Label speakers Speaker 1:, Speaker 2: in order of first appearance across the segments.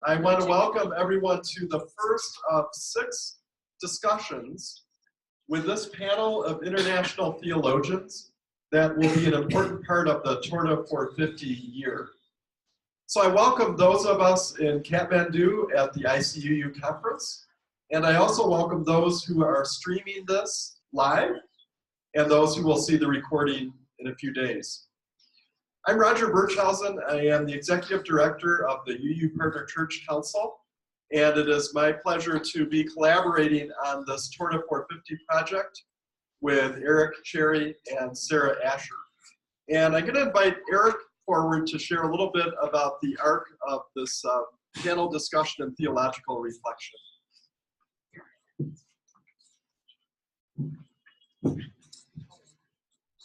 Speaker 1: I want to welcome everyone to the first of 6 discussions with this panel of international theologians that will be an important part of the Torda450 year. So I welcome those of us in Kathmandu at the ICUU conference, and I also welcome those who are streaming this live and those who will see the recording in a few days. I'm Roger Birchhausen. I am the Executive Director of the UU Partner Church Council, and it is my pleasure to be collaborating on this Torda450 project with Eric Cherry and Sarah Asher. And I'm going to invite Eric forward to share a little bit about the arc of this panel discussion and theological reflection.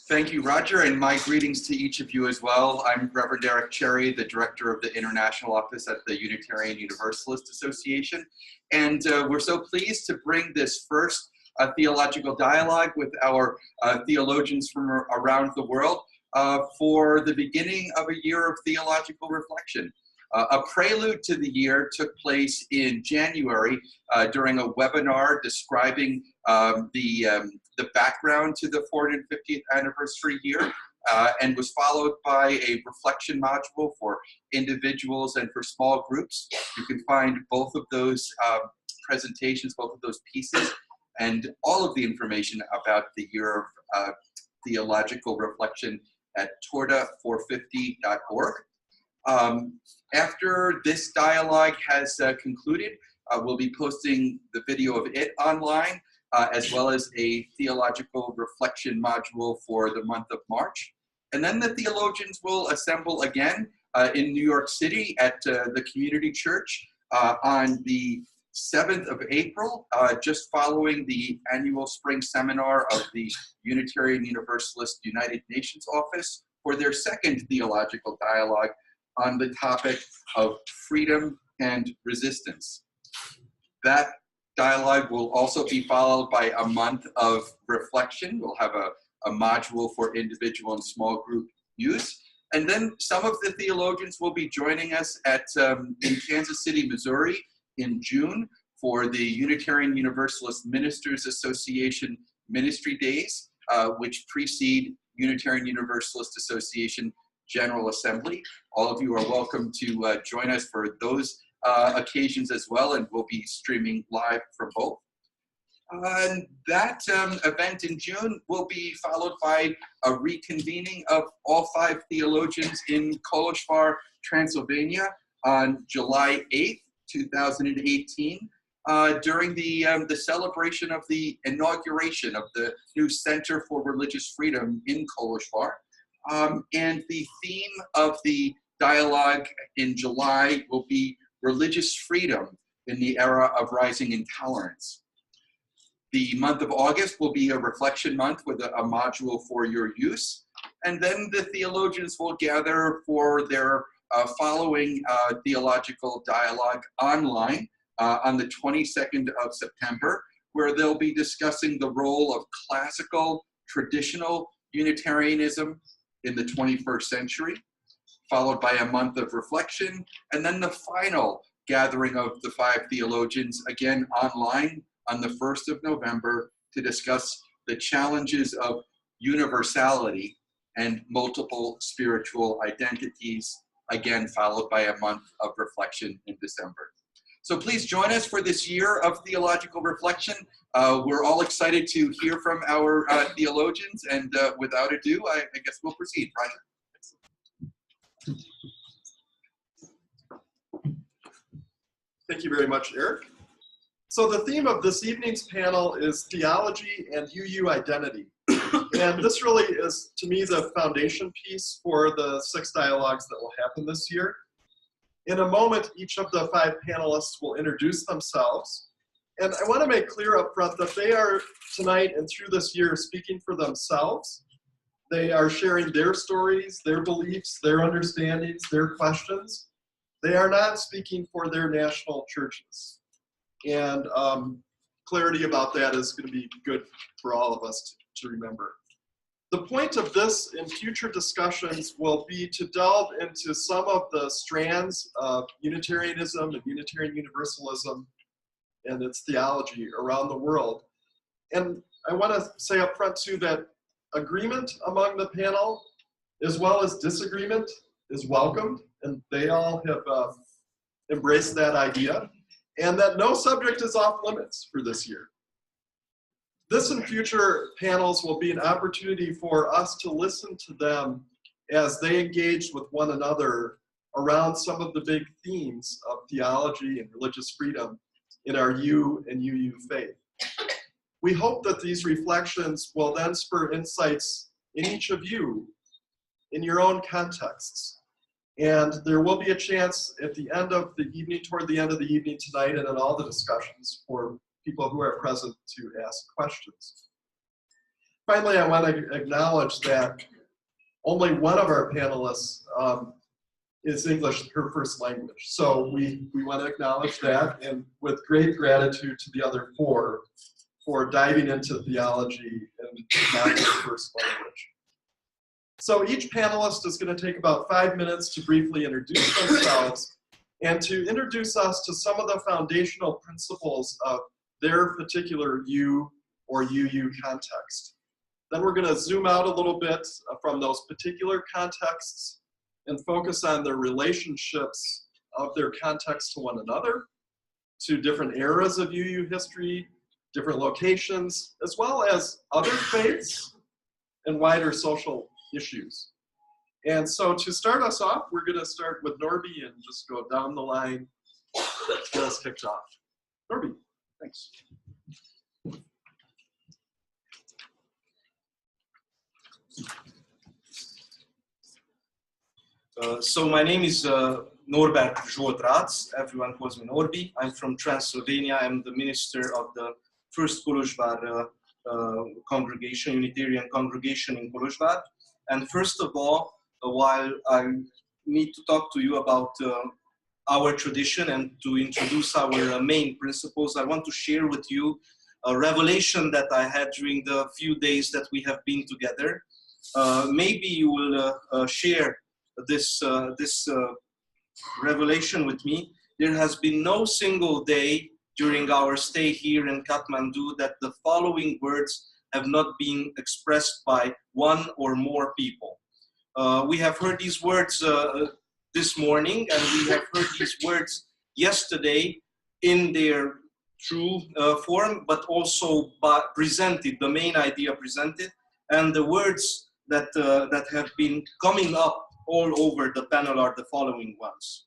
Speaker 2: Thank you, Roger, and my greetings to each of you as well. I'm Reverend Eric Cherry, the Director of the International Office at the Unitarian Universalist Association, and we're so pleased to bring this first theological dialogue with our theologians from around the world for the beginning of a year of theological reflection. A prelude to the year took place in January during a webinar describing the background to the 450th anniversary year, and was followed by a reflection module for individuals and for small groups. You can find both of those presentations, both of those pieces, and all of the information about the year of theological reflection at Torda450.org. After this dialogue has concluded, we'll be posting the video of it online, as well as a theological reflection module for the month of March. And then the theologians will assemble again in New York City at the Community Church on the 7th of April, just following the annual spring seminar of the Unitarian Universalist United Nations Office for their second theological dialogue on the topic of freedom and resistance. That dialogue will also be followed by a month of reflection. We'll have a module for individual and small group use. And then some of the theologians will be joining us at in Kansas City, Missouri in June for the Unitarian Universalist Ministers Association Ministry Days, which precede Unitarian Universalist Association General Assembly. All of you are welcome to join us for those occasions as well, and we'll be streaming live from both. And that event in June will be followed by a reconvening of all 5 theologians in Kolozsvár, Transylvania on July 8th, 2018, during the celebration of the inauguration of the new Center for Religious Freedom in Kolozsvár. And the theme of the dialogue in July will be religious freedom in the era of rising intolerance. The month of August will be a reflection month with a module for your use. And then the theologians will gather for their following theological dialogue online on the 22nd of September, where they'll be discussing the role of classical, traditional Unitarianism in the 21st century, followed by a month of reflection, and then the final gathering of the 5 theologians, again online on the 1st of November, to discuss the challenges of universality and multiple spiritual identities, again followed by a month of reflection in December. So please join us for this year of theological reflection. We're all excited to hear from our theologians, and without ado, I guess we'll proceed. Roger.
Speaker 1: Thank you very much, Eric. So the theme of this evening's panel is theology and UU identity. And this really is, to me, the foundation piece for the 6 dialogues that will happen this year. In a moment, each of the 5 panelists will introduce themselves. And I want to make clear up front that they are tonight and through this year speaking for themselves. They are sharing their stories, their beliefs, their understandings, their questions. They are not speaking for their national churches. And clarity about that is going to be good for all of us to remember. The point of this in future discussions will be to delve into some of the strands of Unitarianism and Unitarian Universalism and its theology around the world. And I want to say up front too that agreement among the panel, as well as disagreement, is welcomed, and they all have embraced that idea, and that no subject is off limits for this year. This and future panels will be an opportunity for us to listen to them as they engage with one another around some of the big themes of theology and religious freedom in our U and UU faith. We hope that these reflections will then spur insights in each of you in your own contexts. And there will be a chance at the end of the evening, toward the end of the evening tonight, and in all the discussions for people who are present to ask questions. Finally, I want to acknowledge that only one of our panelists is English her first language. So we want to acknowledge that, and with great gratitude to the other four for diving into theology and not their first language. So each panelist is going to take about 5 minutes to briefly introduce themselves and to introduce us to some of the foundational principles of their particular U or UU context. Then we're going to zoom out a little bit from those particular contexts and focus on their relationships of their context to one another, to different eras of UU history, different locations, as well as other faiths and wider social issues. And so to start us off, we're going to start with Norby and just go down the line, get us kicked off. Norby, thanks.
Speaker 3: So my name is Norbert Zsoltrác. Everyone calls me Norby. I'm from Transylvania. I'm the minister of the First Kolozsvár congregation, Unitarian congregation in Kolozsvár. And first of all, while I need to talk to you about our tradition and to introduce our main principles, I want to share with you a revelation that I had during the few days that we have been together. Maybe you will share this revelation with me. There has been no single day during our stay here in Kathmandu that the following words have not been expressed by one or more people. We have heard these words this morning, and we have heard these words yesterday in their true form, but also presented, the main idea presented, and the words that have been coming up all over the panel are the following ones.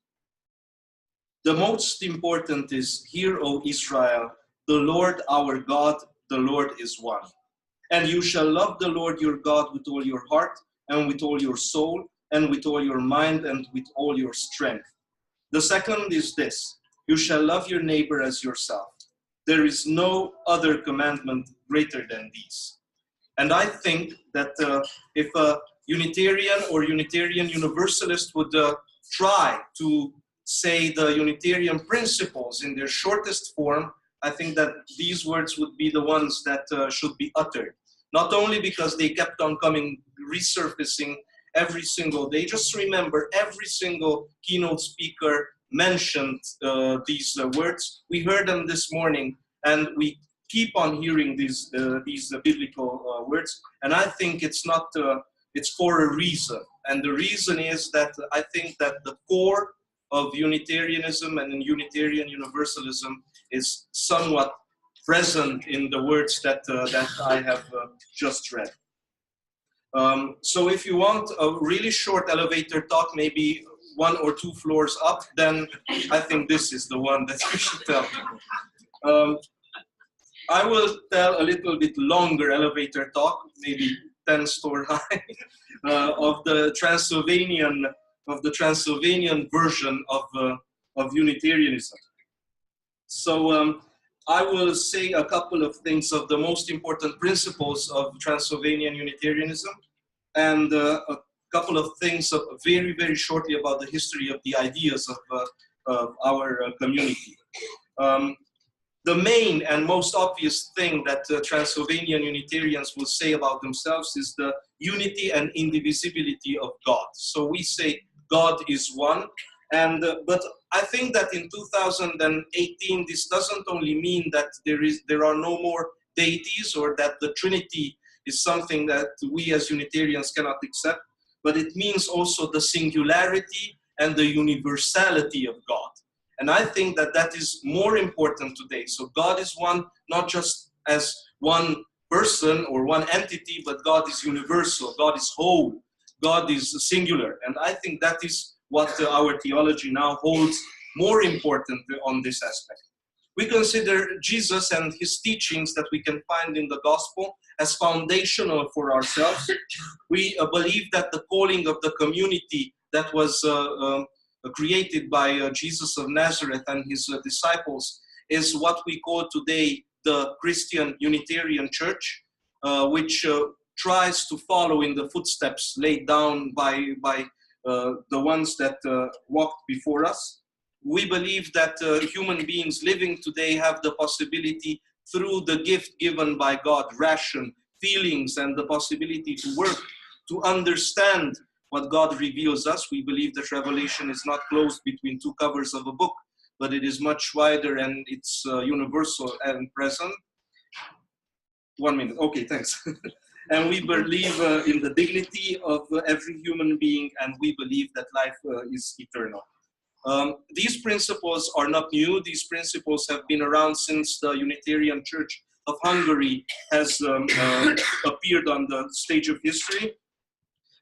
Speaker 3: The most important is, "Hear, O Israel, the Lord our God, the Lord is one. And you shall love the Lord your God with all your heart, and with all your soul, and with all your mind, and with all your strength." The second is this: "You shall love your neighbor as yourself. There is no other commandment greater than these." And I think that if a Unitarian or Unitarian Universalist would try to say the Unitarian principles in their shortest form, I think that these words would be the ones that should be uttered. Not only because they kept on resurfacing every single day. Just remember, every single keynote speaker mentioned these words. We heard them this morning, and we keep on hearing these biblical words. And I think it's not. It's for a reason. And the reason is that I think that the core of Unitarianism and Unitarian Universalism is somewhat present in the words that I have just read. So if you want a really short elevator talk, maybe 1 or 2 floors up, then I think this is the one that you should tell people. I will tell a little bit longer elevator talk, maybe 10-story high, of the Transylvanian version of Unitarianism. So I will say a couple of things of the most important principles of Transylvanian Unitarianism, and a couple of things very, very shortly about the history of the ideas of our community. The main and most obvious thing that Transylvanian Unitarians will say about themselves is the unity and indivisibility of God. So we say God is one, and but I think that in 2018 this doesn't only mean that there are no more deities or that the Trinity is something that we as Unitarians cannot accept, but it means also the singularity and the universality of God. And I think that that is more important today. So God is one, not just as one person or one entity, but God is universal, God is whole, God is singular. And I think that is what our theology now holds more important on this aspect. We consider Jesus and his teachings that we can find in the gospel as foundational for ourselves. We believe that the calling of the community that was created by Jesus of Nazareth and his disciples is what we call today the Christian Unitarian Church, which tries to follow in the footsteps laid down by the ones that walked before us. We believe that human beings living today have the possibility, through the gift given by God, ration, feelings, and the possibility to work, to understand what God reveals us. We believe that revelation is not closed between two covers of a book, but it is much wider and it's universal and present. 1 minute. Okay, thanks. And we believe in the dignity of every human being, and we believe that life is eternal. These principles are not new. These principles have been around since the Unitarian Church of Hungary has appeared on the stage of history.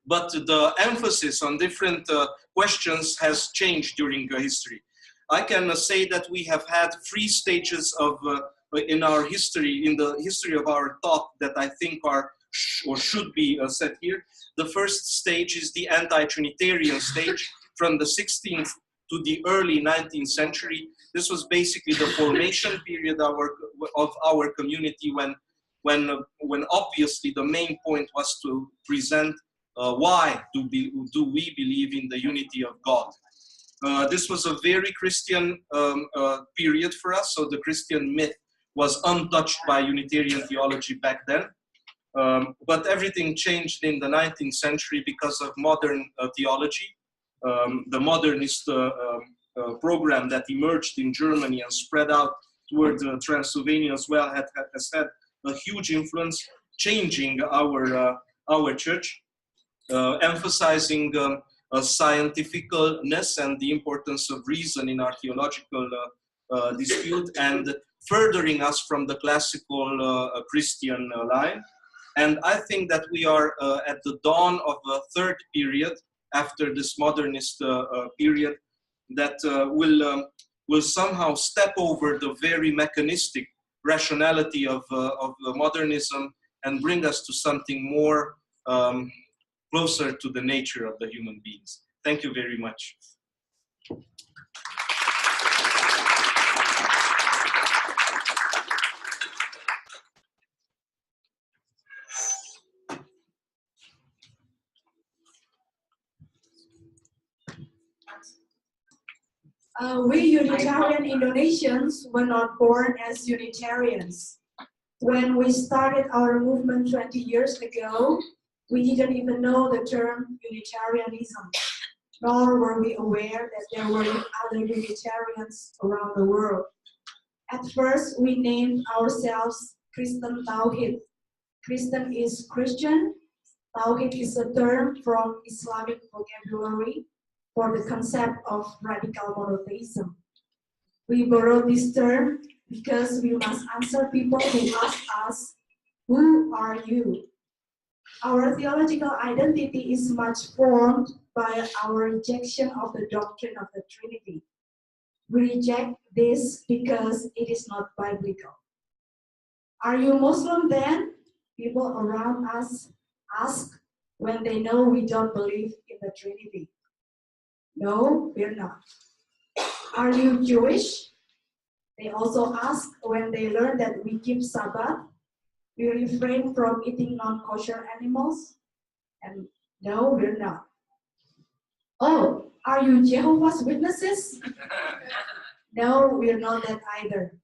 Speaker 3: But the emphasis on different questions has changed during history. I can say that we have had 3 stages of in our history, in the history of our thought, that I think are or should be set here. The first stage is the anti-Trinitarian stage from the 16th to the early 19th century. This was basically the formation period of our community, when obviously the main point was to present why do we believe in the unity of God. This was a very Christian period for us, so the Christian myth was untouched by Unitarian theology back then. But everything changed in the 19th century because of modern theology. The modernist program that emerged in Germany and spread out toward Transylvania as well has had a huge influence, changing our church, emphasizing scientificalness and the importance of reason in our theological dispute, and furthering us from the classical Christian line. And I think that we are at the dawn of a third period after this modernist period that will somehow step over the very mechanistic rationality of modernism and bring us to something more closer to the nature of the human beings. Thank you very much.
Speaker 4: We Unitarian Indonesians were not born as Unitarians. When we started our movement 20 years ago, we didn't even know the term Unitarianism, nor were we aware that there were other Unitarians around the world. At first, we named ourselves Kristen Tauhid. Christian is Christian. Tauhid is a term from Islamic vocabulary for the concept of radical monotheism. We borrowed this term because we must answer people who ask us, "Who are you?" Our theological identity is much formed by our rejection of the doctrine of the Trinity. We reject this because it is not biblical. Are you Muslim then? People around us ask when they know we don't believe in the Trinity. No, we're not. Are you Jewish? They also ask when they learn that we keep Sabbath, we refrain from eating non-kosher animals, and no, we're not. Oh, are you Jehovah's Witnesses? No, we're not that either.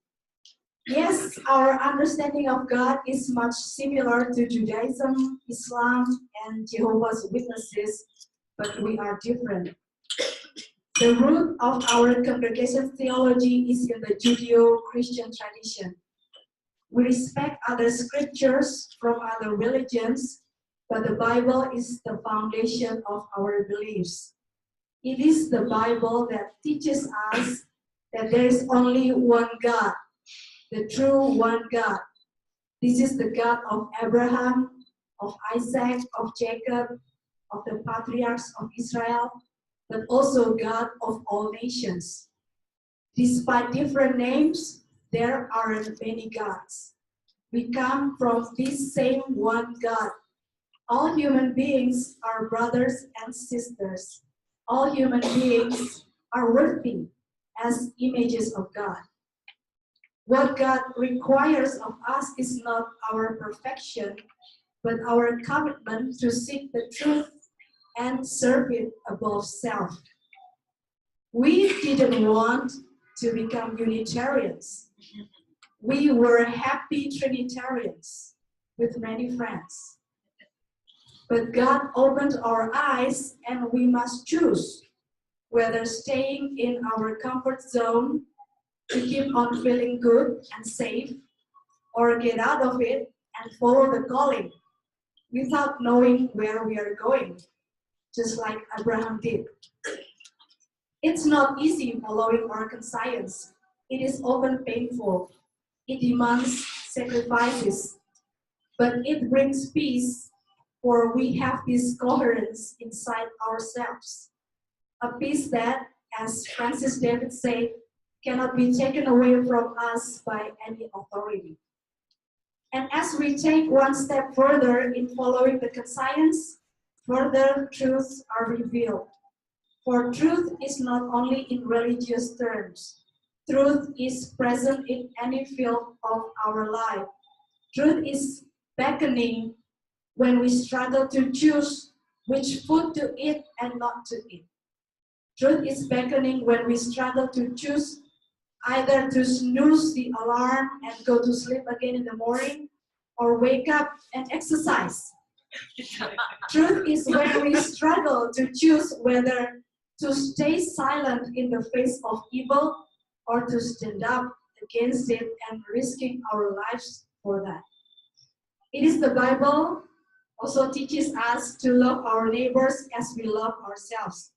Speaker 4: Yes, our understanding of God is much similar to Judaism, Islam, and Jehovah's Witnesses, but we are different. The root of our congregation's theology is in the Judeo-Christian tradition. We respect other scriptures from other religions, but the Bible is the foundation of our beliefs. It is the Bible that teaches us that there is only one God, the true one God. This is the God of Abraham, of Isaac, of Jacob, of the patriarchs of Israel, but also God of all nations. Despite different names, there aren't many gods. We come from this same one God. All human beings are brothers and sisters. All human beings are worthy as images of God. What God requires of us is not our perfection, but our commitment to seek the truth and serve it above self. We didn't want to become Unitarians. We were happy Trinitarians with many friends. But God opened our eyes, and we must choose whether staying in our comfort zone to keep on feeling good and safe, or get out of it and follow the calling without knowing where we are going, just like Abraham did. It's not easy following our conscience. It is often painful. It demands sacrifices, but it brings peace, for we have this coherence inside ourselves. A peace that, as Francis David said, cannot be taken away from us by any authority. And as we take one step further in following the conscience, further truths are revealed. For truth is not only in religious terms. Truth is present in any field of our life. Truth is beckoning when we struggle to choose which food to eat and not to eat. Truth is beckoning when we struggle to choose either to snooze the alarm and go to sleep again in the morning, or wake up and exercise. Truth is when we struggle to choose whether to stay silent in the face of evil or to stand up against it and risking our lives for that. It is the Bible also teaches us to love our neighbors as we love ourselves.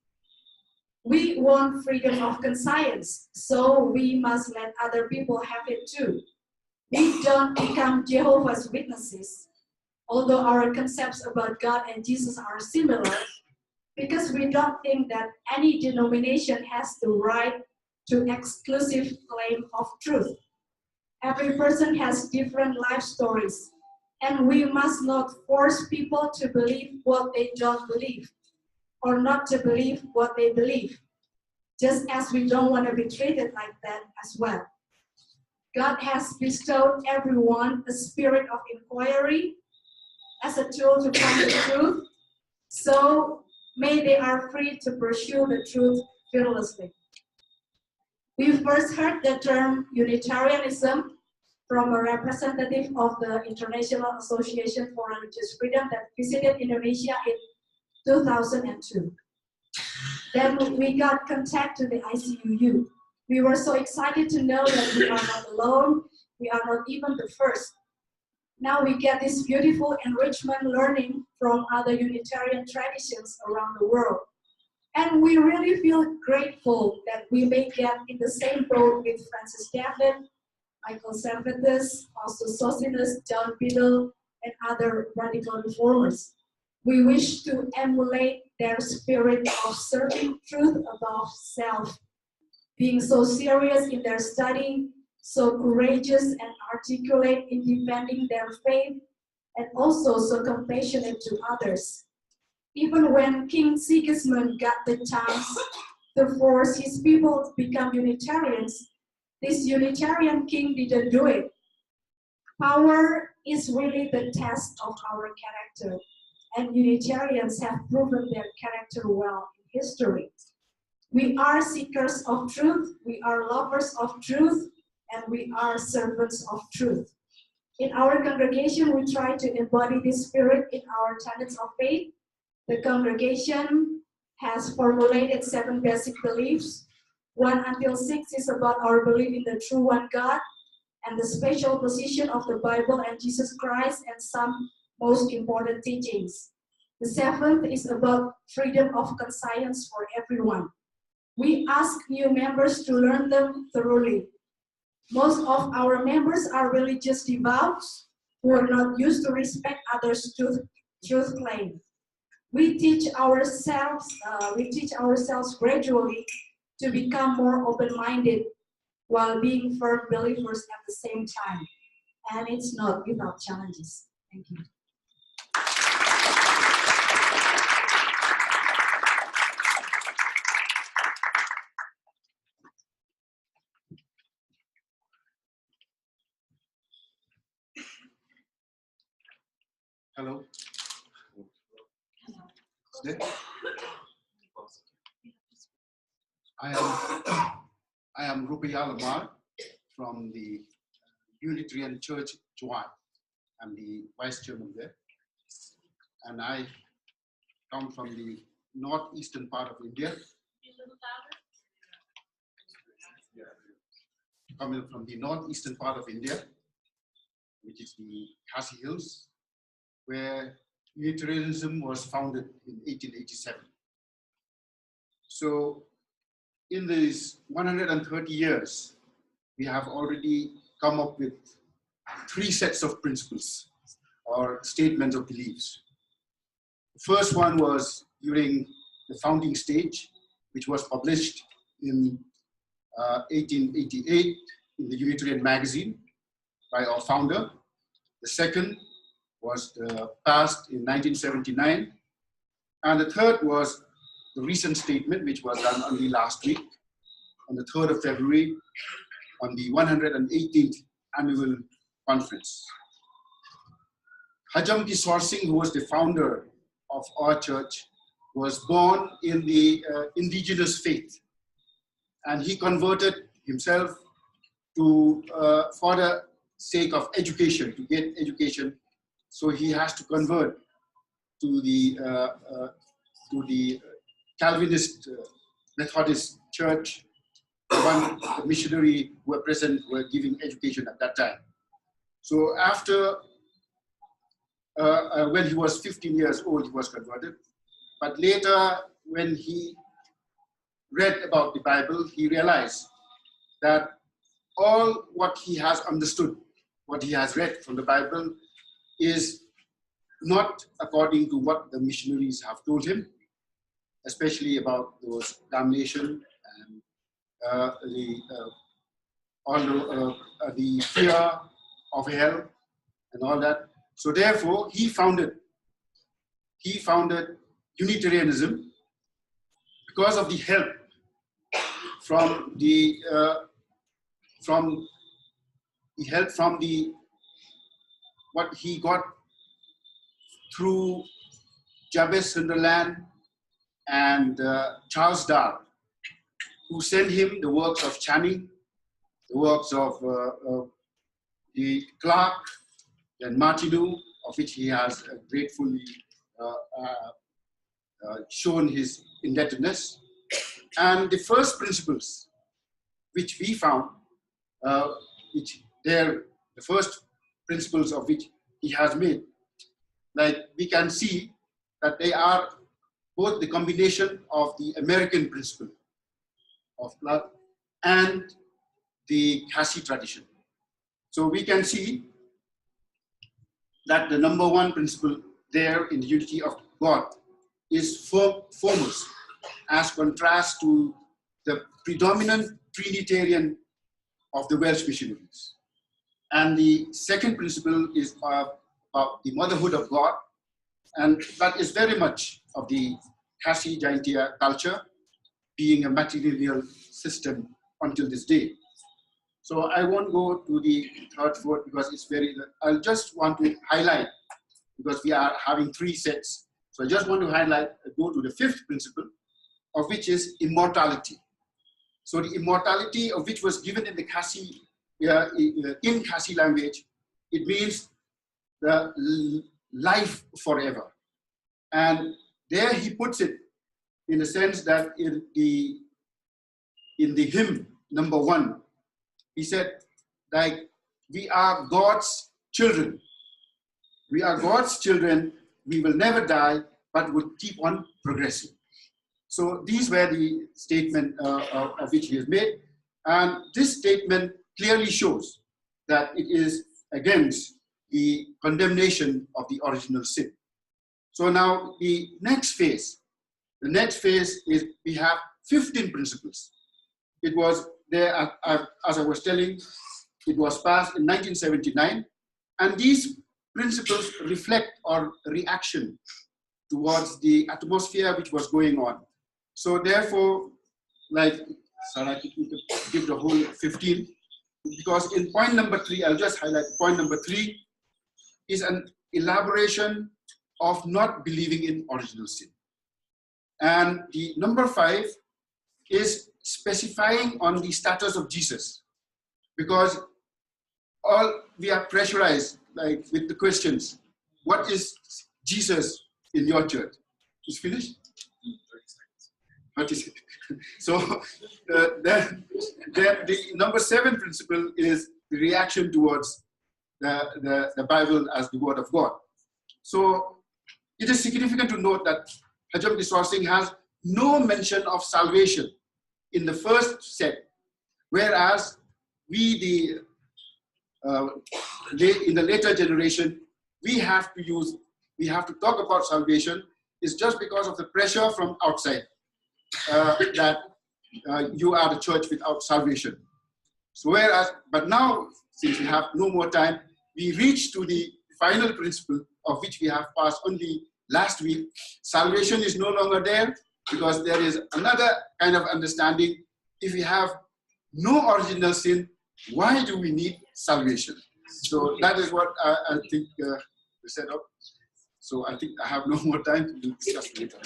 Speaker 4: We want freedom of conscience, so we must let other people have it too. We don't become Jehovah's Witnesses, although our concepts about God and Jesus are similar, because we don't think that any denomination has the right to exclusive claim of truth. Every person has different life stories, and we must not force people to believe what they don't believe, or not to believe what they believe, just as we don't want to be treated like that as well. God has bestowed everyone a spirit of inquiry as a tool to find the truth, so may they are free to pursue the truth fearlessly. We first heard the term Unitarianism from a representative of the International Association for Religious Freedom that visited Indonesia in 2002. Then we got contact to the ICUU. We were so excited to know that we are not alone, we are not even the first. Now we get this beautiful enrichment learning from other Unitarian traditions around the world. And we really feel grateful that we may get in the same boat with Francis David, Michael Servetus, also Sossinus, John Biddle, and other radical reformers. We wish to emulate their spirit of serving truth above self, being so serious in their study, so courageous and articulate in defending their faith, and also so compassionate to others. Even when King Sigismund got the chance to force his people to become Unitarians, this Unitarian king didn't do it. Power is really the test of our character, and Unitarians have proven their character well in history. We are seekers of truth, we are lovers of truth, and we are servants of truth. In our congregation, we try to embody this spirit in our tenets of faith. The congregation has formulated 7 basic beliefs. 1 until 6 is about our belief in the true one God and the special position of the Bible and Jesus Christ and some most important teachings. The 7th is about freedom of conscience for everyone. We ask new members to learn them thoroughly. Most of our members are religious devout who are not used to respect others' truth claim. We teach ourselves gradually to become more open-minded while being firm believers at the same time. And it's not without challenges. Thank you.
Speaker 5: Hello. I am Rupiah Lamar from the Unitarian Church, Juan. I'm the vice chairman there. And I come from the northeastern part of India. Coming from the northeastern part of India, which is the Khasi Hills, where Unitarianism was founded in 1887. So in these 130 years, we have already come up with 3 sets of principles or statements of beliefs. The first one was during the founding stage, which was published in 1888 in the Unitarian magazine by our founder. The second was passed in 1979. And the third was the recent statement, which was done only last week, on the 3rd of February, on the 118th annual conference. Hajam Kishore Singh, who was the founder of our church, was born in the indigenous faith. And he converted himself to, for the sake of education, to get education. So he has to convert to the Calvinist Methodist Church. The missionary who were present were giving education at that time. So after, when he was 15 years old, he was converted. But later, when he read about the Bible, he realized that all what he has understood, what he has read from the Bible, is not according to what the missionaries have told him, especially about those damnation and the fear of hell and all that. So therefore, he founded Unitarianism because of the help from what he got through Jabez Sunderland and Charles Darwin, who sent him the works of Channing, the works of the Clark and Martineau, of which he has gratefully shown his indebtedness. And the first principles which we found, the first principles of which he has made, like we can see that they are both the combination of the American principle of love and the Khasi tradition. So we can see that the number 1 principle there in the unity of God is foremost, as contrast to the predominant Trinitarian of the Welsh missionaries. And the second principle is about the motherhood of God, and that is very much of the Khasi Jaintia culture, being a matrilineal system until this day. So I won't go to the third, fourth, because it's I'll just want to highlight, because we are having 3 sets. So I just want to go to the 5th principle, of which is immortality. So the immortality of which was given in the Khasi in Khasi language, it means the life forever. And there he puts it in the sense that in the hymn number 1, he said, like, we are God's children. We are God's children. We will never die, but will keep on progressing. So these were the statement of which he has made. And this statement clearly shows that it is against the condemnation of the original sin. So now the next phase is we have 15 principles. It was there, as I was telling, it was passed in 1979, and these principles reflect our reaction towards the atmosphere which was going on. So therefore, like, sorry, I think we could give the whole 15, because in point number 3, I'll just highlight point number 3 is an elaboration of not believing in original sin. And the number 5 is specifying on the status of Jesus, because all we are pressurized, like, with the questions. What is Jesus in your church? Is finished? 30 seconds. So then the number 7 principle is the reaction towards the Bible as the Word of God. So it is significant to note that Hajam Kiswar Singh has no mention of salvation in the first set, whereas we, in the later generation, we have to talk about salvation. It's just because of the pressure from outside that you are the church without salvation. So but now, since we have no more time, we reach to the final principle of which we have passed only last week. Salvation is no longer there because there is another kind of understanding. If we have no original sin, why do we need salvation? So that is what I think we set up. So I think I have no more time to discuss later.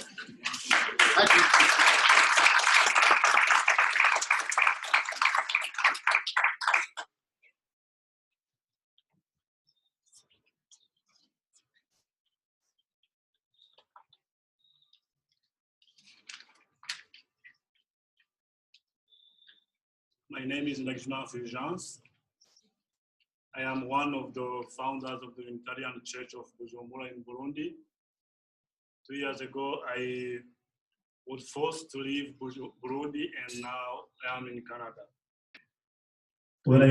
Speaker 5: Thank you.
Speaker 6: My name is Najma Fulgence. I am one of the founders of the Unitarian Church of Bujumbura in Burundi. 2 years ago, I was forced to leave Burundi, and now I am in Canada. When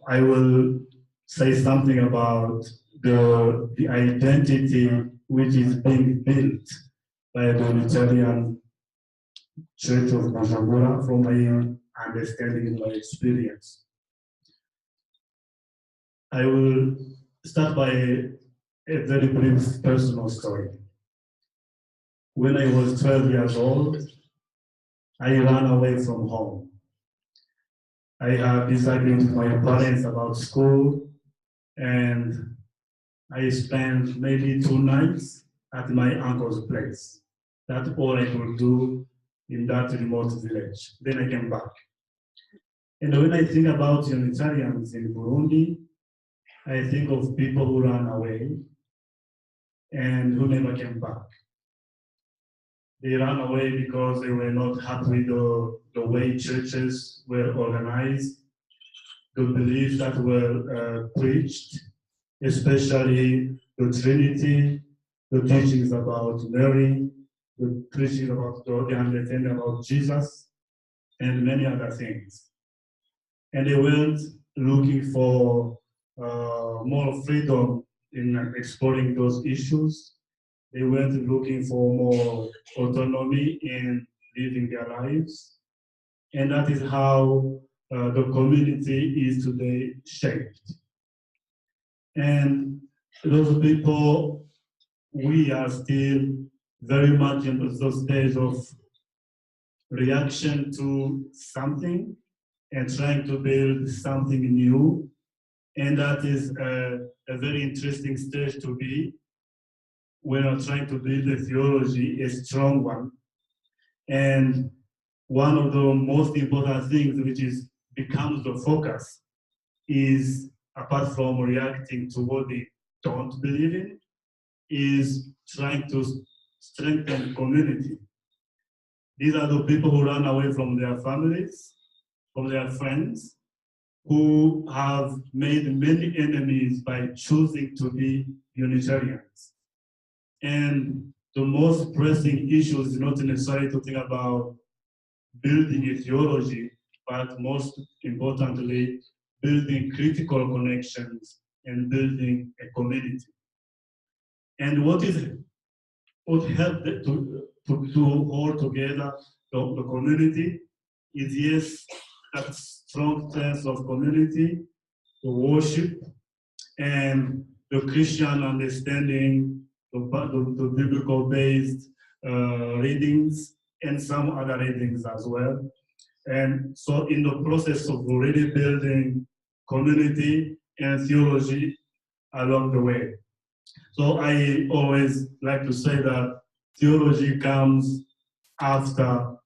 Speaker 6: I will say something about the identity which is being built by the Unitarian Church of Bujumbura from my understanding and my experience. I will start by a very brief personal story. When I was 12 years old, I ran away from home. I had disagreed with my parents about school, and I spent maybe 2 nights at my uncle's place. That's all I could do in that remote village. Then I came back. And when I think about Unitarians in Burundi, I think of people who ran away and who never came back. They ran away because they were not happy with the way churches were organized, the beliefs that were preached, especially the Trinity, the teachings about Mary, the preaching about the understanding about Jesus, and many other things. And they went looking for more freedom in exploring those issues. They went looking for more autonomy in living their lives. And that is how the community is today shaped. And those people, we are still very much in the stage of reaction to something and trying to build something new. And that is a very interesting stage to be. We're trying to build a theology, a strong one. And one of the most important things which becomes the focus is, apart from reacting to what they don't believe in, is trying to strengthen community. These are the people who run away from their families, from their friends, who have made many enemies by choosing to be Unitarians. And the most pressing issue is not necessarily to think about building a theology, but most importantly, building critical connections and building a community. And what helped to hold together the community is, yes, that strong sense of community, the worship, and the Christian understanding, the biblical-based readings, and some other readings as well. And so in the process of really building community and theology along the way. So I always like to say that theology comes after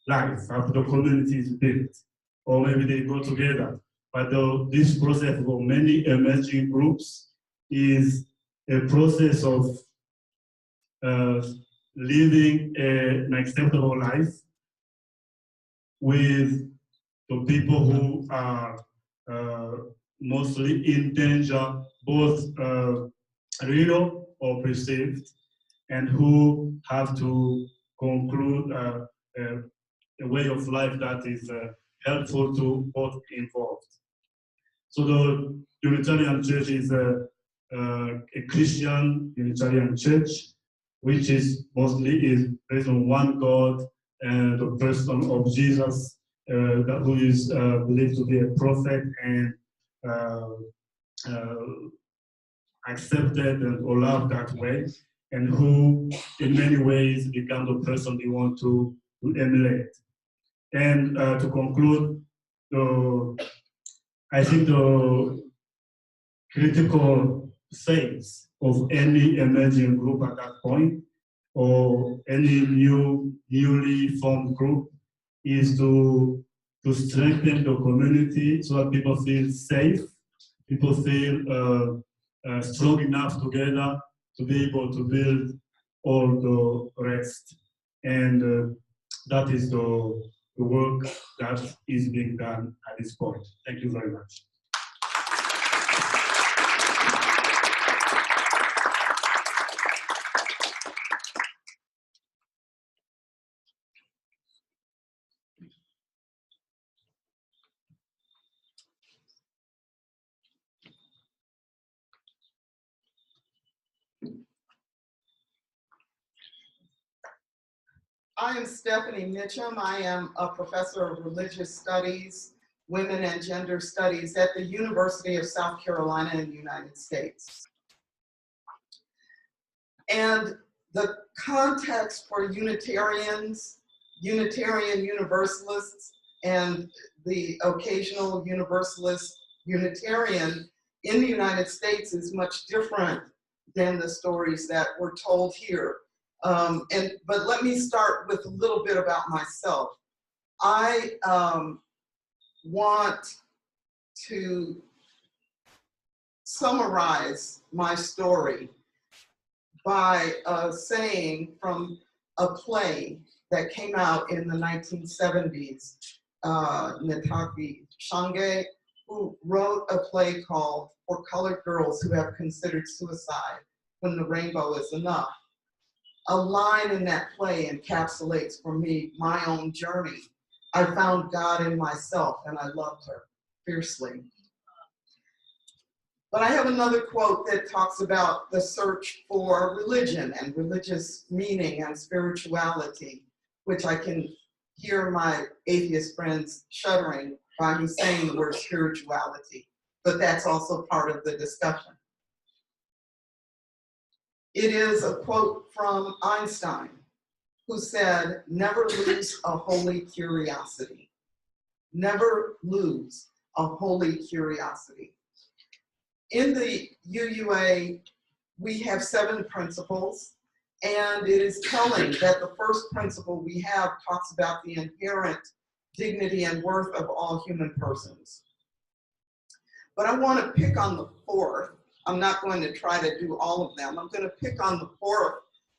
Speaker 6: life, after the community is built, or maybe they go together. But this process for many emerging groups is a process of living an acceptable life with the people who are mostly in danger, both real or perceived, and who have to conclude a way of life that is helpful to both involved. So the Unitarian Church is a Christian Unitarian church, which is mostly based on one God and the person of Jesus, who is believed to be a prophet and accepted and loved that way, and who in many ways become the person they want to emulate. And to conclude, I think the critical phase of any emerging group at that point, or any newly formed group, is to strengthen the community so that people feel safe, people feel strong enough together to be able to build all the rest. And that is the work that is being done at this point. Thank you very much.
Speaker 7: I am Stephanie Mitchum. I am a professor of religious studies, women and gender studies at the University of South Carolina in the United States. And the context for Unitarians, Unitarian Universalists, and the occasional Universalist Unitarian in the United States is much different than the stories that were told here. But let me start with a little bit about myself. I want to summarize my story by saying from a play that came out in the 1970s, Netaki Shange, who wrote a play called For Colored Girls Who Have Considered Suicide When the Rainbow Is Enough. A line in that play encapsulates for me my own journey. I found God in myself and I loved her fiercely. But I have another quote that talks about the search for religion and religious meaning and spirituality, which I can hear my atheist friends shuddering by me saying the word spirituality, but that's also part of the discussion. It is a quote from Einstein, who said, "Never lose a holy curiosity." Never lose a holy curiosity. In the UUA, we have 7 principles, and it is telling that the first principle we have talks about the inherent dignity and worth of all human persons. But I want to pick on the fourth. I'm not going to try to do all of them. I'm going to pick on the fourth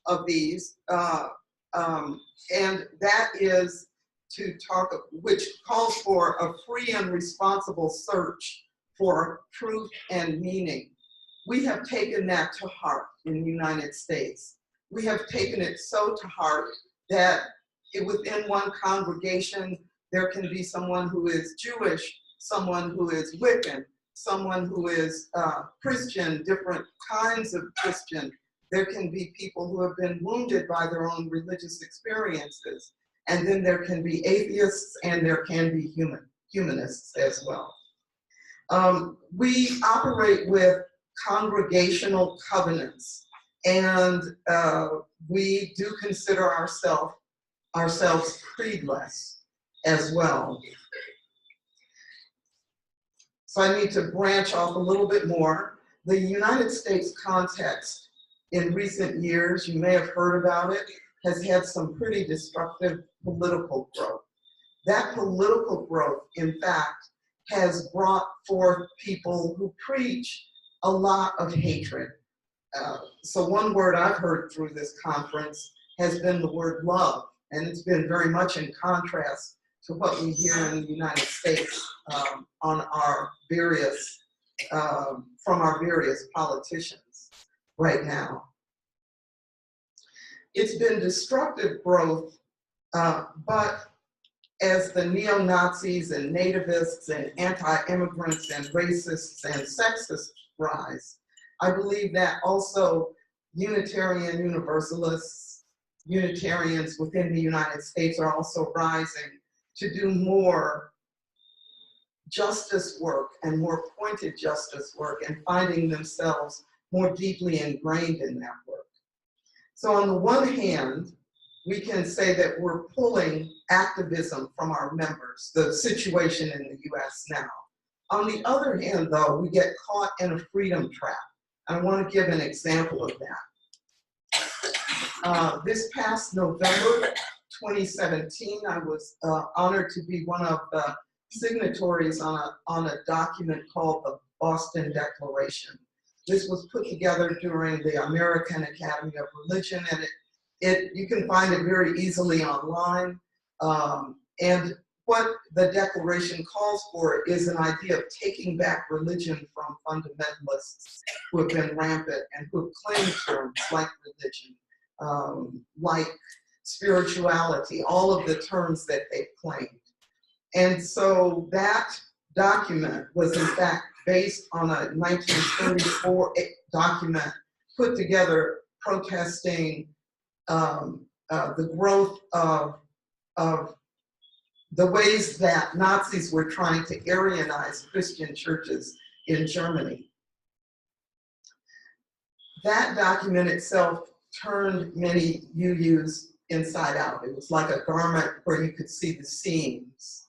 Speaker 7: of these, and that is to talk, which calls for a free and responsible search for truth and meaning. We have taken that to heart in the United States. We have taken it so to heart that within one congregation, there can be someone who is Jewish, someone who is Wiccan, someone who is Christian, different kinds of Christian. There can be people who have been wounded by their own religious experiences. And then there can be atheists and there can be humanists as well. We operate with congregational covenants, and we do consider ourselves creedless as well. So I need to branch off a little bit more. The United States context in recent years, you may have heard about it, has had some pretty destructive political growth. That political growth, in fact, has brought forth people who preach a lot of hatred. So one word I've heard through this conference has been the word love, and it's been very much in contrast to what we hear in the United States on our various, from our various politicians right now. It's been destructive growth, but as the neo-Nazis and nativists and anti-immigrants and racists and sexists rise, I believe that also Unitarian Universalists, Unitarians within the United States are also rising to do more justice work and more pointed justice work and finding themselves more deeply ingrained in that work. So on the one hand, we can say that we're pulling activism from our members, the situation in the US now. On the other hand, though, we get caught in a freedom trap. I want to give an example of that. This past November 2017, I was honored to be one of the signatories on a document called the Boston Declaration. This was put together during the American Academy of Religion, and you can find it very easily online. And what the Declaration calls for is an idea of taking back religion from fundamentalists who have been rampant and who have claimed terms like religion, like spirituality, all of the terms that they've claimed. And so that document was in fact based on a 1934 document put together protesting the growth of the ways that Nazis were trying to Aryanize Christian churches in Germany. That document itself turned many UUs inside out. It was like a garment where you could see the seams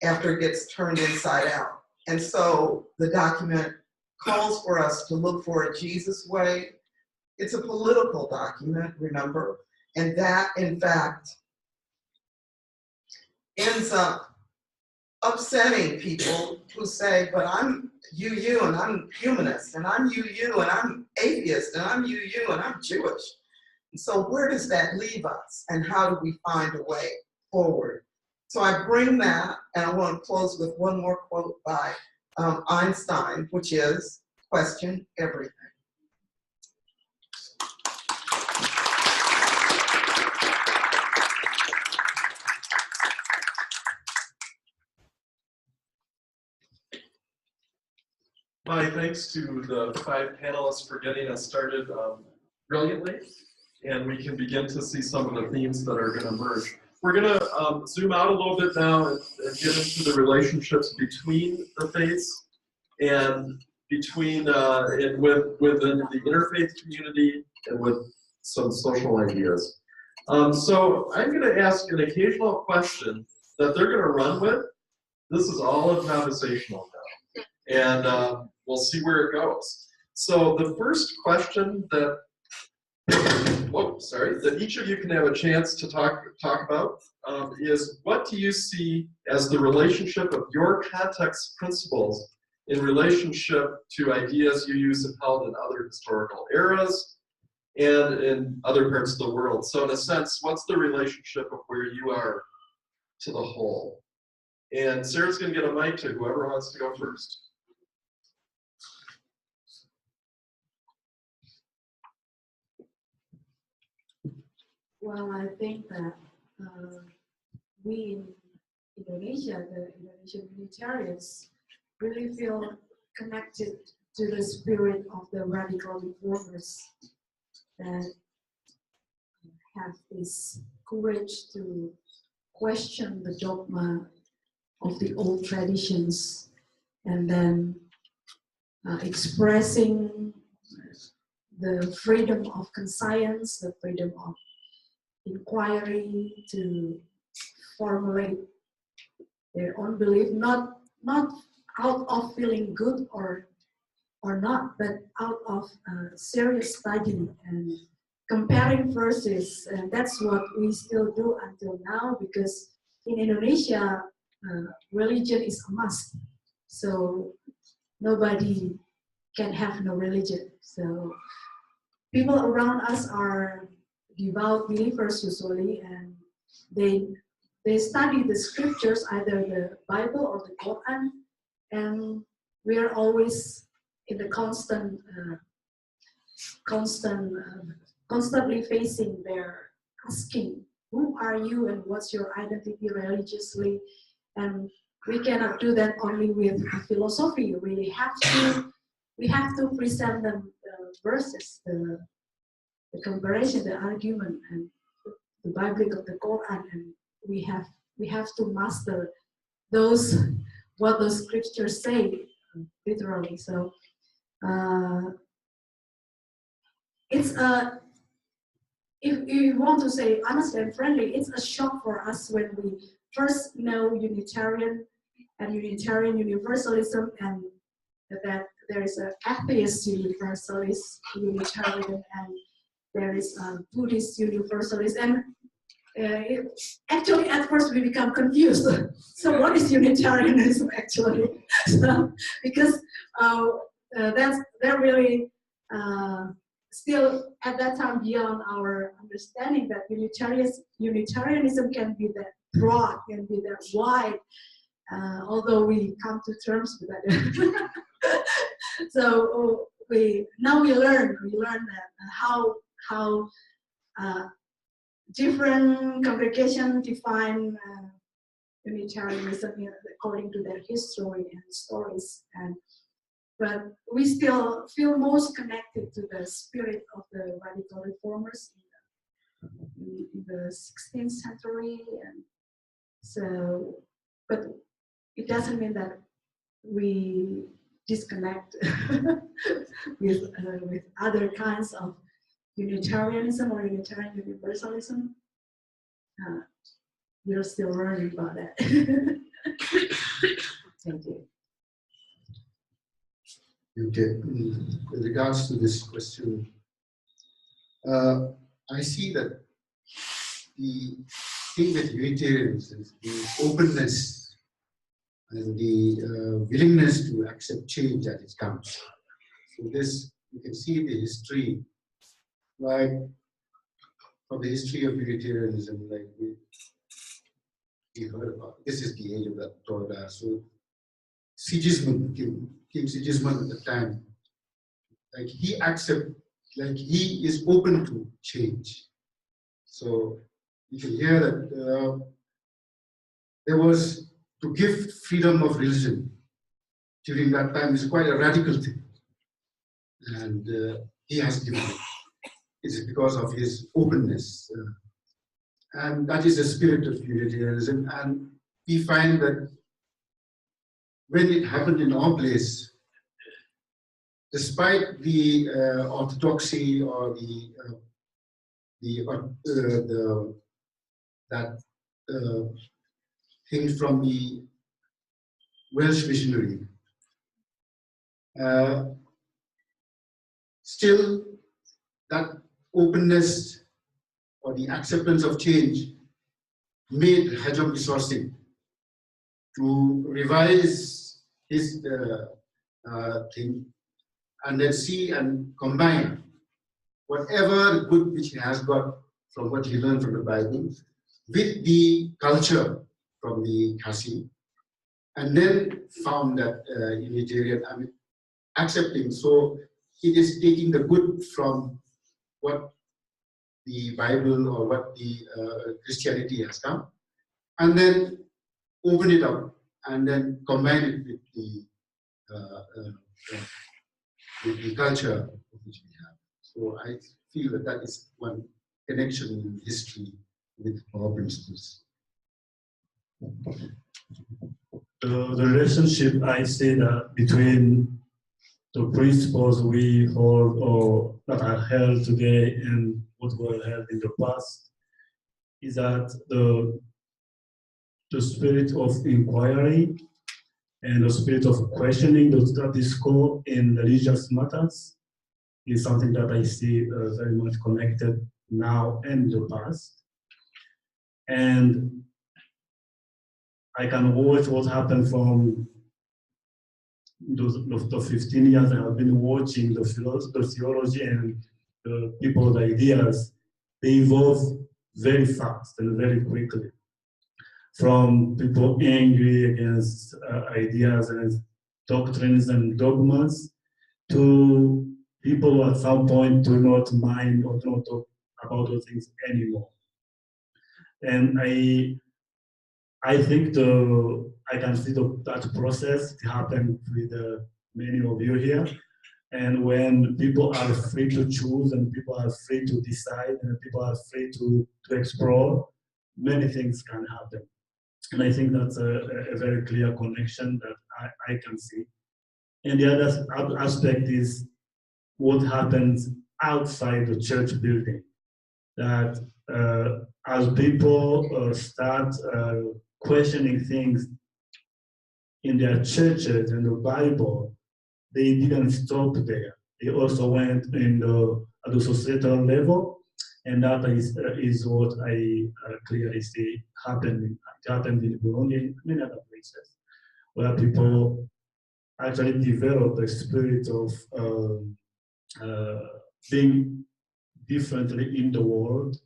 Speaker 7: after it gets turned inside out. And so the document calls for us to look for a Jesus way. It's a political document, remember, and that, in fact, ends up upsetting people who say, but I'm UU and I'm humanist, and I'm UU and I'm atheist, and I'm UU and I'm Jewish. And so where does that leave us, and how do we find a way forward? So I bring that, and I want to close with one more quote by Einstein, which is, question everything.
Speaker 1: My thanks to the 5 panelists for getting us started brilliantly, and we can begin to see some of the themes that are going to emerge. We're going to zoom out a little bit now and get into the relationships between the faiths and between within the interfaith community and with some social ideas. So I'm going to ask an occasional question that they're going to run with. This is all improvisational now, and we'll see where it goes. So the first question that that each of you can have a chance to talk about is, what do you see as the relationship of your context principles in relationship to ideas you use and held in other historical eras and in other parts of the world. So in a sense, what's the relationship of where you are to the whole? And Sarah's going to get a mic to whoever wants to go first.
Speaker 4: Well, I think that we in Indonesia, the Indonesian Unitarians, really feel connected to the spirit of the radical reformers that have this courage to question the dogma of the old traditions and then expressing the freedom of conscience, the freedom of inquiry to formulate their own belief, not out of feeling good or not, but out of serious study and comparing verses. And that's what we still do until now, because in Indonesia, religion is a must. So nobody can have no religion. So people around us are devout believers usually, and they study the scriptures, either the Bible or the Quran, and we are always in the constantly facing their asking, who are you and what's your identity religiously? And we cannot do that only with philosophy. We have to present them the verses, the comparison, the argument, and the Bible of the Quran, and we have to master those what those scriptures say literally. So it's if you want to say honestly and friendly, it's a shock for us when we first know Unitarian and Unitarian Universalism, and that there is an atheist Universalist Unitarian, and there is a Buddhist Universalist, and actually at first we become confused. So what is Unitarianism actually? So, because they're really still at that time beyond our understanding that Unitarianism can be that broad, can be that wide, although we come to terms with that. So we learn that how different congregations define Unitarianism according to their history and stories, but we still feel most connected to the spirit of the radical reformers in the 16th century, and so. But it doesn't mean that we disconnect with other kinds of Unitarianism or Unitarian Universalism. We're still learning about that. Thank you.
Speaker 5: Okay. With regards to this question, I see that the thing with Unitarians is the openness and the willingness to accept change as it comes. So this, you can see the history, like from the history of Unitarianism, like we heard about. This is the age of the Torda. So Sigismund, King Sigismund at the time, like he is open to change. So you can hear that there was, to give freedom of religion during that time is quite a radical thing. And he has given it. It's because of his openness. And that is the spirit of Unitarianism. And we find that when it happened in our place, despite the orthodoxy or that thing from the Welsh missionary, still that openness or the acceptance of change made Hajam Singh to revise his thing, and then see and combine whatever good which he has got from what he learned from the Bible with the culture from the Khasi, and then found that Unitarian, I mean, accepting. So it is taking the good from what the Bible or what the Christianity has come, and then open it up and then combine it with the culture which we have. So I feel that that is one connection in history with our principles.
Speaker 6: The relationship I see that between the principles we hold or that are held today and what were held in the past is that the spirit of inquiry and the spirit of questioning the status quo in religious matters is something that I see very much connected now and the past. And I can watch what happened from the 15 years I have been watching the theology and the people's ideas. They evolve very fast and very quickly. From people angry against ideas and doctrines and dogmas to people who at some point do not mind or do not talk about those things anymore. And I think I can see that process happen with many of you here. And when people are free to choose and people are free to decide and people are free to explore, many things can happen. And I think that's a very clear connection that I can see. And the other aspect is what happens outside the church building. That as people start questioning things in their churches and the Bible, they didn't stop there. They also went at the societal level, and that is what I clearly see happening. It happened in Burundi and many other places, where people actually develop a spirit of being differently in the world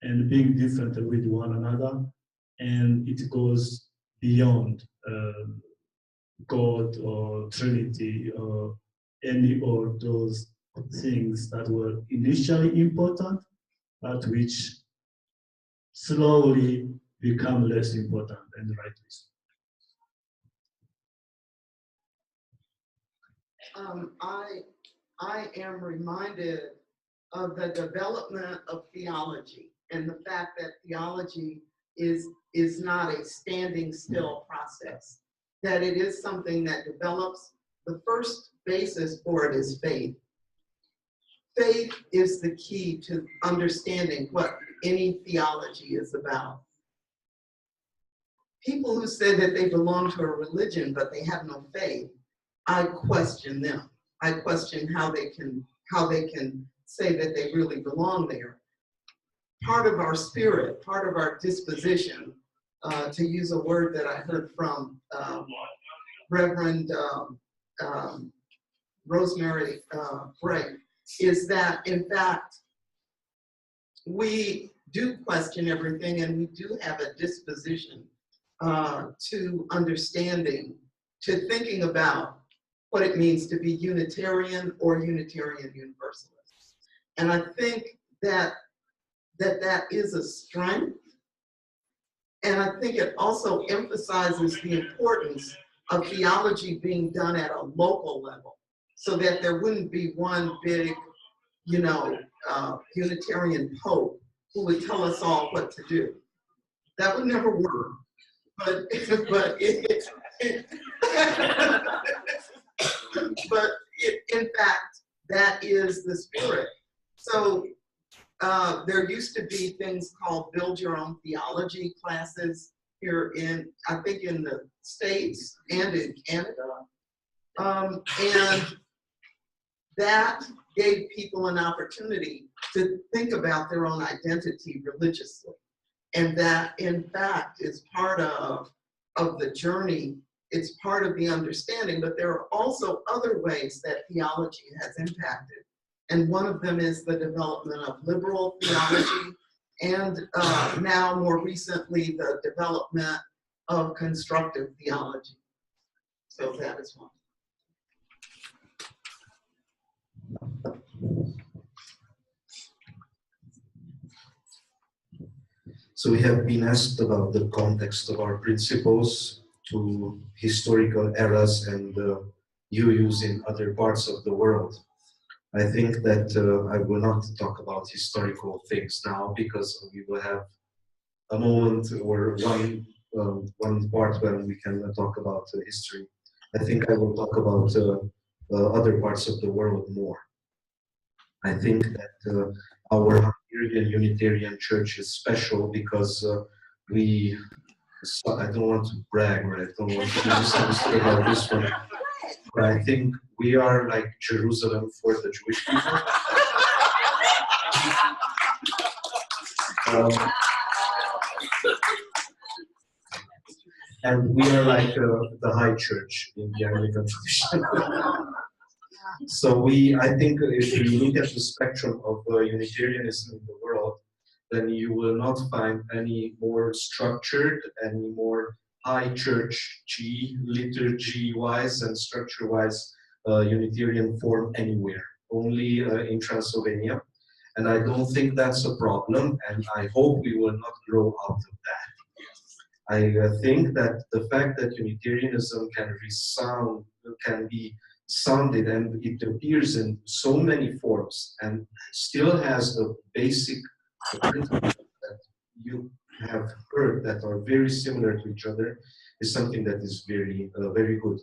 Speaker 6: and being different with one another, and it goes beyond God or Trinity or any of those things that were initially important, but which slowly become less important and rightly so.
Speaker 7: I am reminded of the development of theology and the fact that theology is not a standing still process, that it is something that develops. The first basis for it is faith. Faith is the key to understanding what any theology is about. People who say that they belong to a religion but they have no faith, I question them. I question how they can say that they really belong there. Part of our spirit, part of our disposition, to use a word that I heard from Reverend Rosemary Bray, is that in fact we do question everything and we do have a disposition to understanding, to thinking about what it means to be Unitarian or Unitarian Universalist. And I think that is a strength. And I think it also emphasizes the importance of theology being done at a local level, so that there wouldn't be one big, Unitarian pope who would tell us all what to do. That would never work. But in fact, that is the spirit. So there used to be things called build your own theology classes here I think in the States and in Canada. And that gave people an opportunity to think about their own identity religiously. And that, in fact, is part of the journey, it's part of the understanding, but there are also other ways that theology has impacted. And one of them is the development of liberal theology, and now more recently, the development of constructive theology. So that is one.
Speaker 8: So we have been asked about the context of our principles to historical eras and UUs in other parts of the world. I think that I will not talk about historical things now, because we will have a moment or one part when we can talk about history. I think I will talk about other parts of the world more. I think that our Hungarian Unitarian Church is special because I don't want to brag, or I don't want to be misunderstood about this one, but I think we are like Jerusalem for the Jewish people. And we are like the high church in the Anglican tradition. So I think if you look at the spectrum of Unitarianism in the world, then you will not find any more structured, any more high church liturgy-wise and structure-wise Unitarian form anywhere, only in Transylvania. And I don't think that's a problem, and I hope we will not grow out of that. I think that the fact that Unitarianism can be sounded, and it appears in so many forms and still has the basic principles that you have heard that are very similar to each other, is something that is very, very good.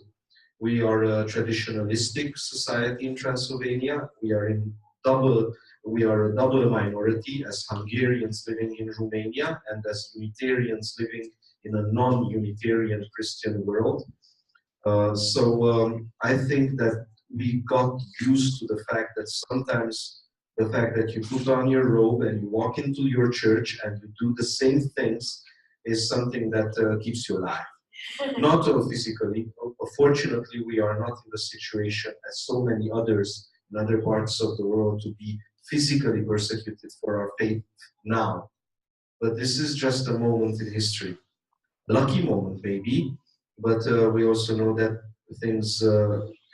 Speaker 8: We are a traditionalistic society in Transylvania. We are a double minority as Hungarians living in Romania and as Unitarians living in a non-Unitarian Christian world. I think that we got used to the fact that sometimes the fact that you put on your robe and you walk into your church and you do the same things is something that keeps you alive. Not physically. Fortunately, we are not in the situation as so many others in other parts of the world to be physically persecuted for our faith now. But this is just a moment in history. Lucky moment, maybe, but we also know that things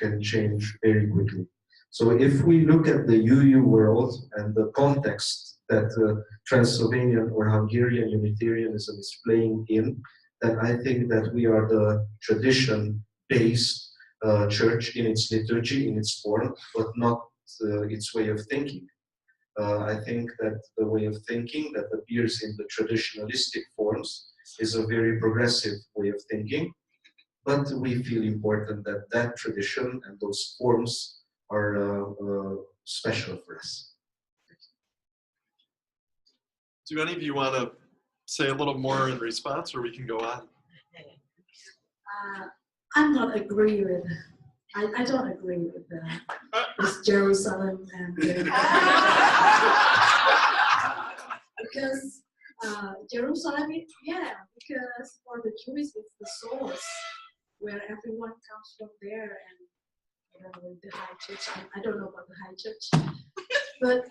Speaker 8: can change very quickly. So if we look at the UU world and the context that Transylvanian or Hungarian Unitarianism is playing in, then I think that we are the tradition-based church in its liturgy, in its form, but not its way of thinking. I think that the way of thinking that appears in the traditionalistic forms is a very progressive way of thinking, but we feel important that that tradition and those forms are special for us.
Speaker 1: Do any of you want to say a little more in response, or we can go on?
Speaker 4: I'm not agree with. I don't agree with this Jerusalem and because Jerusalem, yeah, because for the Jews it's the source where everyone comes from there, and the high church. I don't know about the high church, but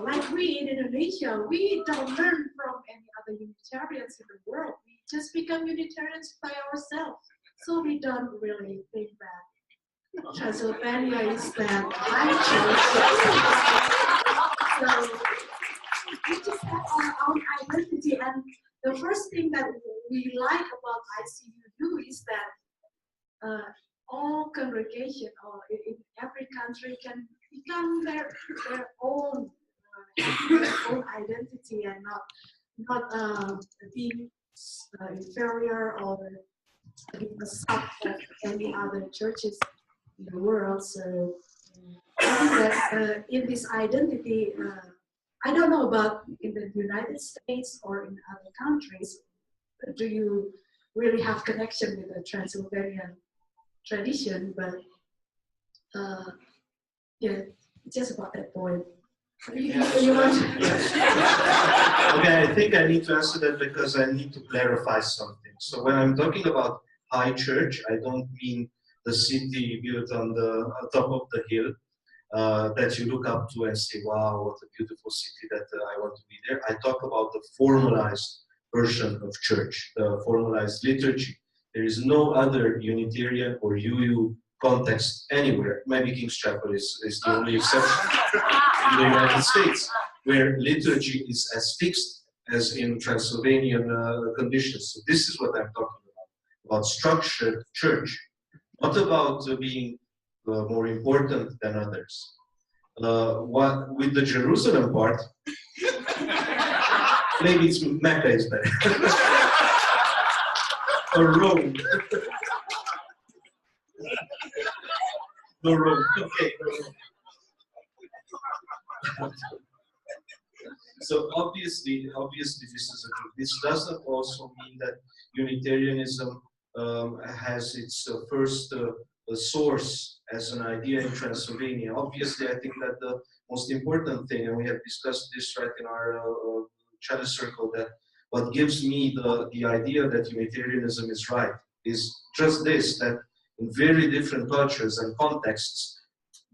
Speaker 4: like we in Indonesia, we don't learn from any other Unitarians in the world. We just become Unitarians by ourselves, so we don't really think that Transylvania is that high church. So we just have our own identity, and the first thing that we like about ICUU is that all congregation or in every country can become their own identity and not being inferior or being a sub of any other churches in the world. So I think that in this identity, I don't know about in the United States or in other countries, do you really have connection with the Transylvanian tradition? But yeah, just about that point. You want to?
Speaker 8: Okay, I think I need to answer that because I need to clarify something. So when I'm talking about high church. I don't mean the city built on the top of the hill that you look up to and say, wow, what a beautiful city that I want to be there. I talk about the formalized version of church, the formalized liturgy. There is no other Unitarian or UU context anywhere. Maybe King's Chapel is the only exception in the United States, where liturgy is as fixed as in Transylvanian conditions. So this is what I'm talking about structured church, not about being more important than others. What with the Jerusalem part, maybe it's Mecca is better. Or Rome. No Rome. Okay. So obviously, this doesn't also mean that Unitarianism has its first source as an idea in Transylvania. Obviously, I think that the most important thing, and we have discussed this right in our chatter circle, that what gives me the idea that Unitarianism is right is just this, that in very different cultures and contexts,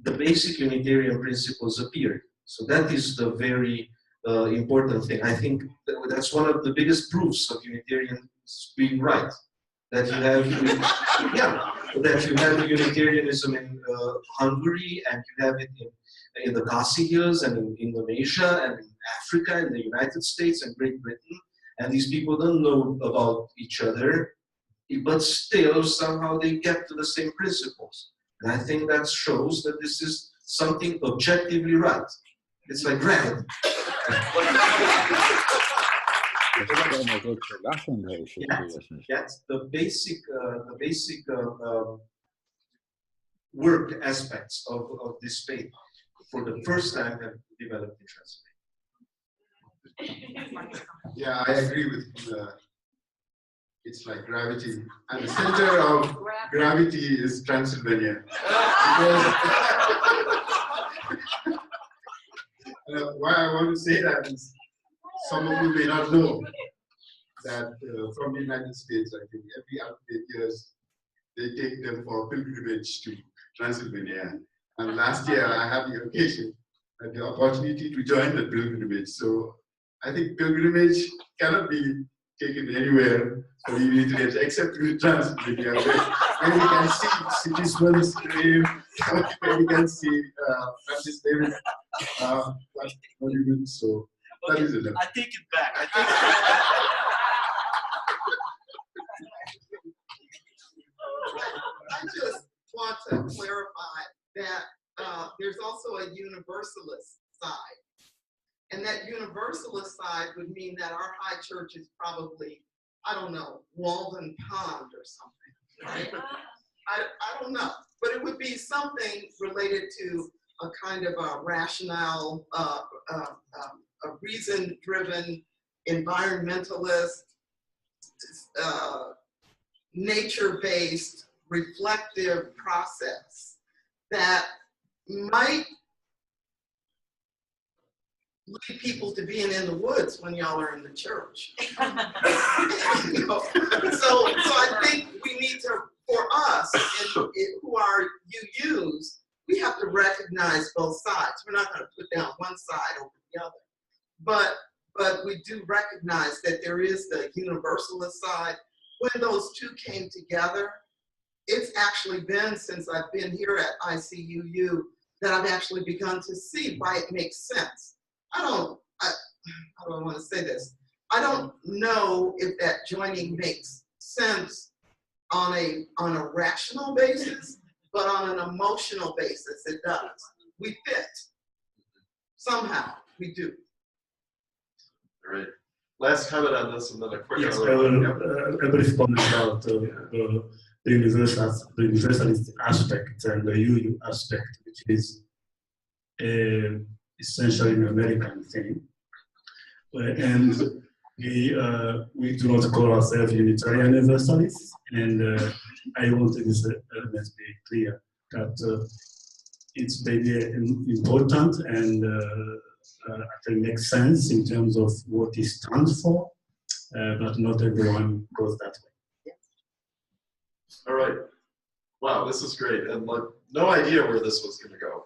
Speaker 8: the basic Unitarian principles appeared. So that is the very important thing. I think that's one of the biggest proofs of Unitarians being right. That you have, that you have Unitarianism in Hungary, and you have it in the Khasi Hills, and in Indonesia, and in Africa, and the United States, and Great Britain. And these people don't know about each other, but still somehow they get to the same principles. And I think that shows that this is something objectively right. It's like gravity. Yes, the basic work aspects of this faith for the first time have developed in Transylvania.
Speaker 5: Yeah, I agree with you. It's like gravity, and the center of gravity is Transylvania. Why I want to say that is, some of you may not know that from the United States, I think every 8 years, they take them for pilgrimage to Transylvania. And last year, I had the occasion and the opportunity to join the pilgrimage. So I think pilgrimage cannot be taken anywhere for the Unitarians except in Transylvania, where you can see Sigismund's grave, where you can see Francis David monument. So that is it.
Speaker 3: I take it back. I take it back.
Speaker 7: I just want to clarify that there's also a Universalist side. And that Universalist side would mean that our high church is probably, I don't know, Walden Pond or something, right? I don't know. But it would be something related to a kind of a rationale, a reason-driven, environmentalist, nature-based, reflective process that might lead people to being in the woods when y'all are in the church. You know? So I think we need to, for us, who are UUs, we have to recognize both sides. We're not going to put down one side over the other. But we do recognize that there is the Universalist side. When those two came together, it's actually been since I've been here at ICUU that I've actually begun to see why it makes sense. I don't want to say this. I don't know if that joining makes sense on a rational basis, but on an emotional basis, it does. We fit. Somehow, we do.
Speaker 1: All right. Last comment on this, and then a quick
Speaker 6: Yes,
Speaker 1: other.
Speaker 6: a brief comment about the universalist aspect and the UU aspect, which is essentially an American thing. And we do not call ourselves Unitarian Universalists, and I want this element to be clear that it's maybe important and actually makes sense in terms of what it stands for, but not everyone goes that way.
Speaker 1: All right. Wow, this is great, and like no idea where this was going to go.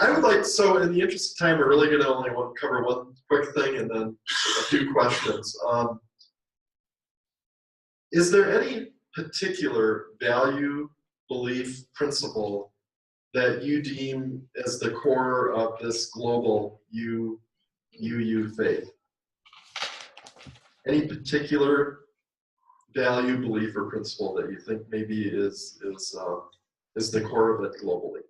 Speaker 1: I would like, so in the interest of time, we're really going to only want to cover one quick thing and then a few questions. Is there any particular value, belief, principle that you deem as the core of this global you faith? Any particular value, belief, or principle that you think maybe is the core of it globally?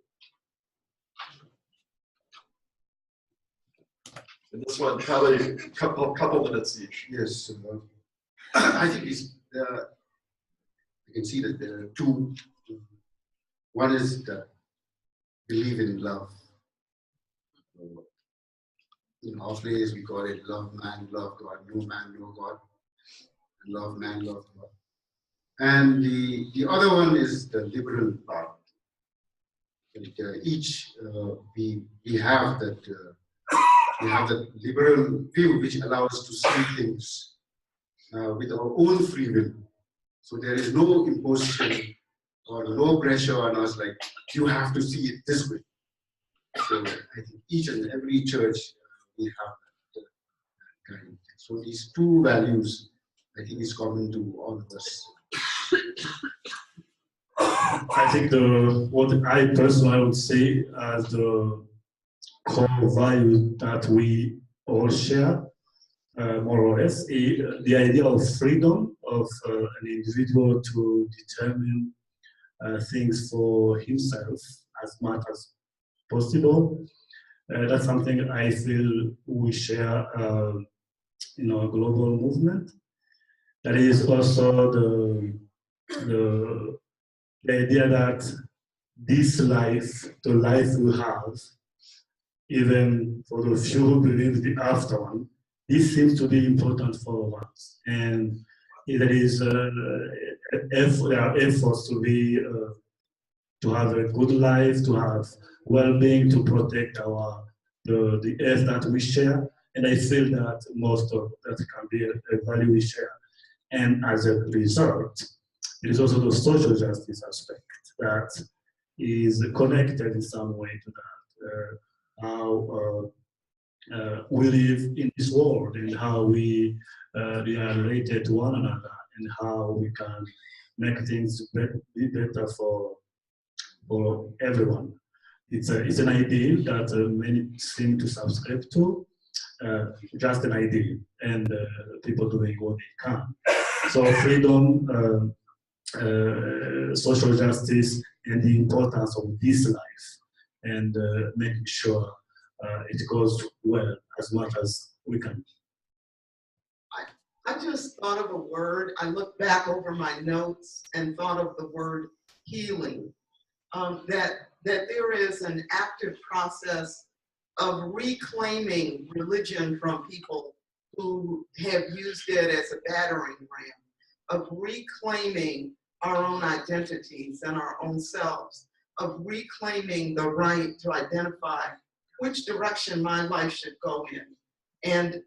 Speaker 1: And this one, probably a couple minutes each.
Speaker 5: Yes, I think it's, you can see that there are two. One is that believe in love. In our place, we call it love man, love God, no man, no God. Love man, love God. And the other one is the liberal part. Each we have that liberal view which allows us to see things with our own free will. So there is no imposition or no pressure on us like you have to see it this way. So I think each and every church we have that kind. So these two values I think is common to all of us.
Speaker 6: I think what I personally would say as the core value that we all share, more or less, the idea of freedom of an individual to determine things for himself as much as possible. That's something I feel we share in our global movement. That is also the idea that this life, the life we have, even for the few who believe the after one, this seems to be important for us. And there is there are efforts to have a good life, to have well-being, to protect the earth that we share. And I feel that most of that can be a value we share. And as a result, it is also the social justice aspect that is connected in some way to that. How we live in this world and how we are related to one another and how we can make things be better for everyone. It's an idea that many seem to subscribe to, just an idea, and people doing what they can. So freedom, social justice, and the importance of this life, and making sure it goes well as much as we can.
Speaker 7: I just thought of a word. I looked back over my notes and thought of the word healing. That there is an active process of reclaiming religion from people who have used it as a battering ram, of reclaiming our own identities and our own selves, of reclaiming the right to identify which direction my life should go in. And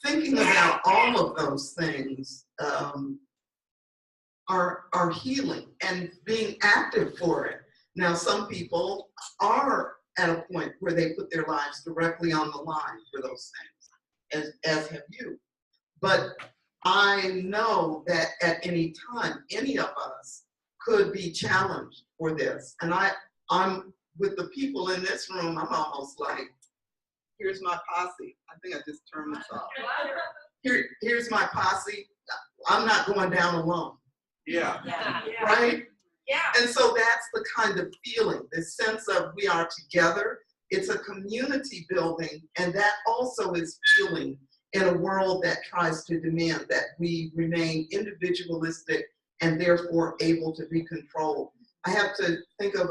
Speaker 7: thinking about all of those things are healing and being active for it. Now, some people are at a point where they put their lives directly on the line for those things, as have you. But I know that at any time, any of us could be challenged for this. And I'm with the people in this room, I'm almost like, here's my posse. I think I just turned this off. Here's my posse. I'm not going down alone.
Speaker 2: Yeah.
Speaker 7: Right?
Speaker 4: Yeah.
Speaker 7: And so that's the kind of feeling, this sense of we are together. It's a community building, and that also is feeling in a world that tries to demand that we remain individualistic and therefore able to be controlled. I have to think of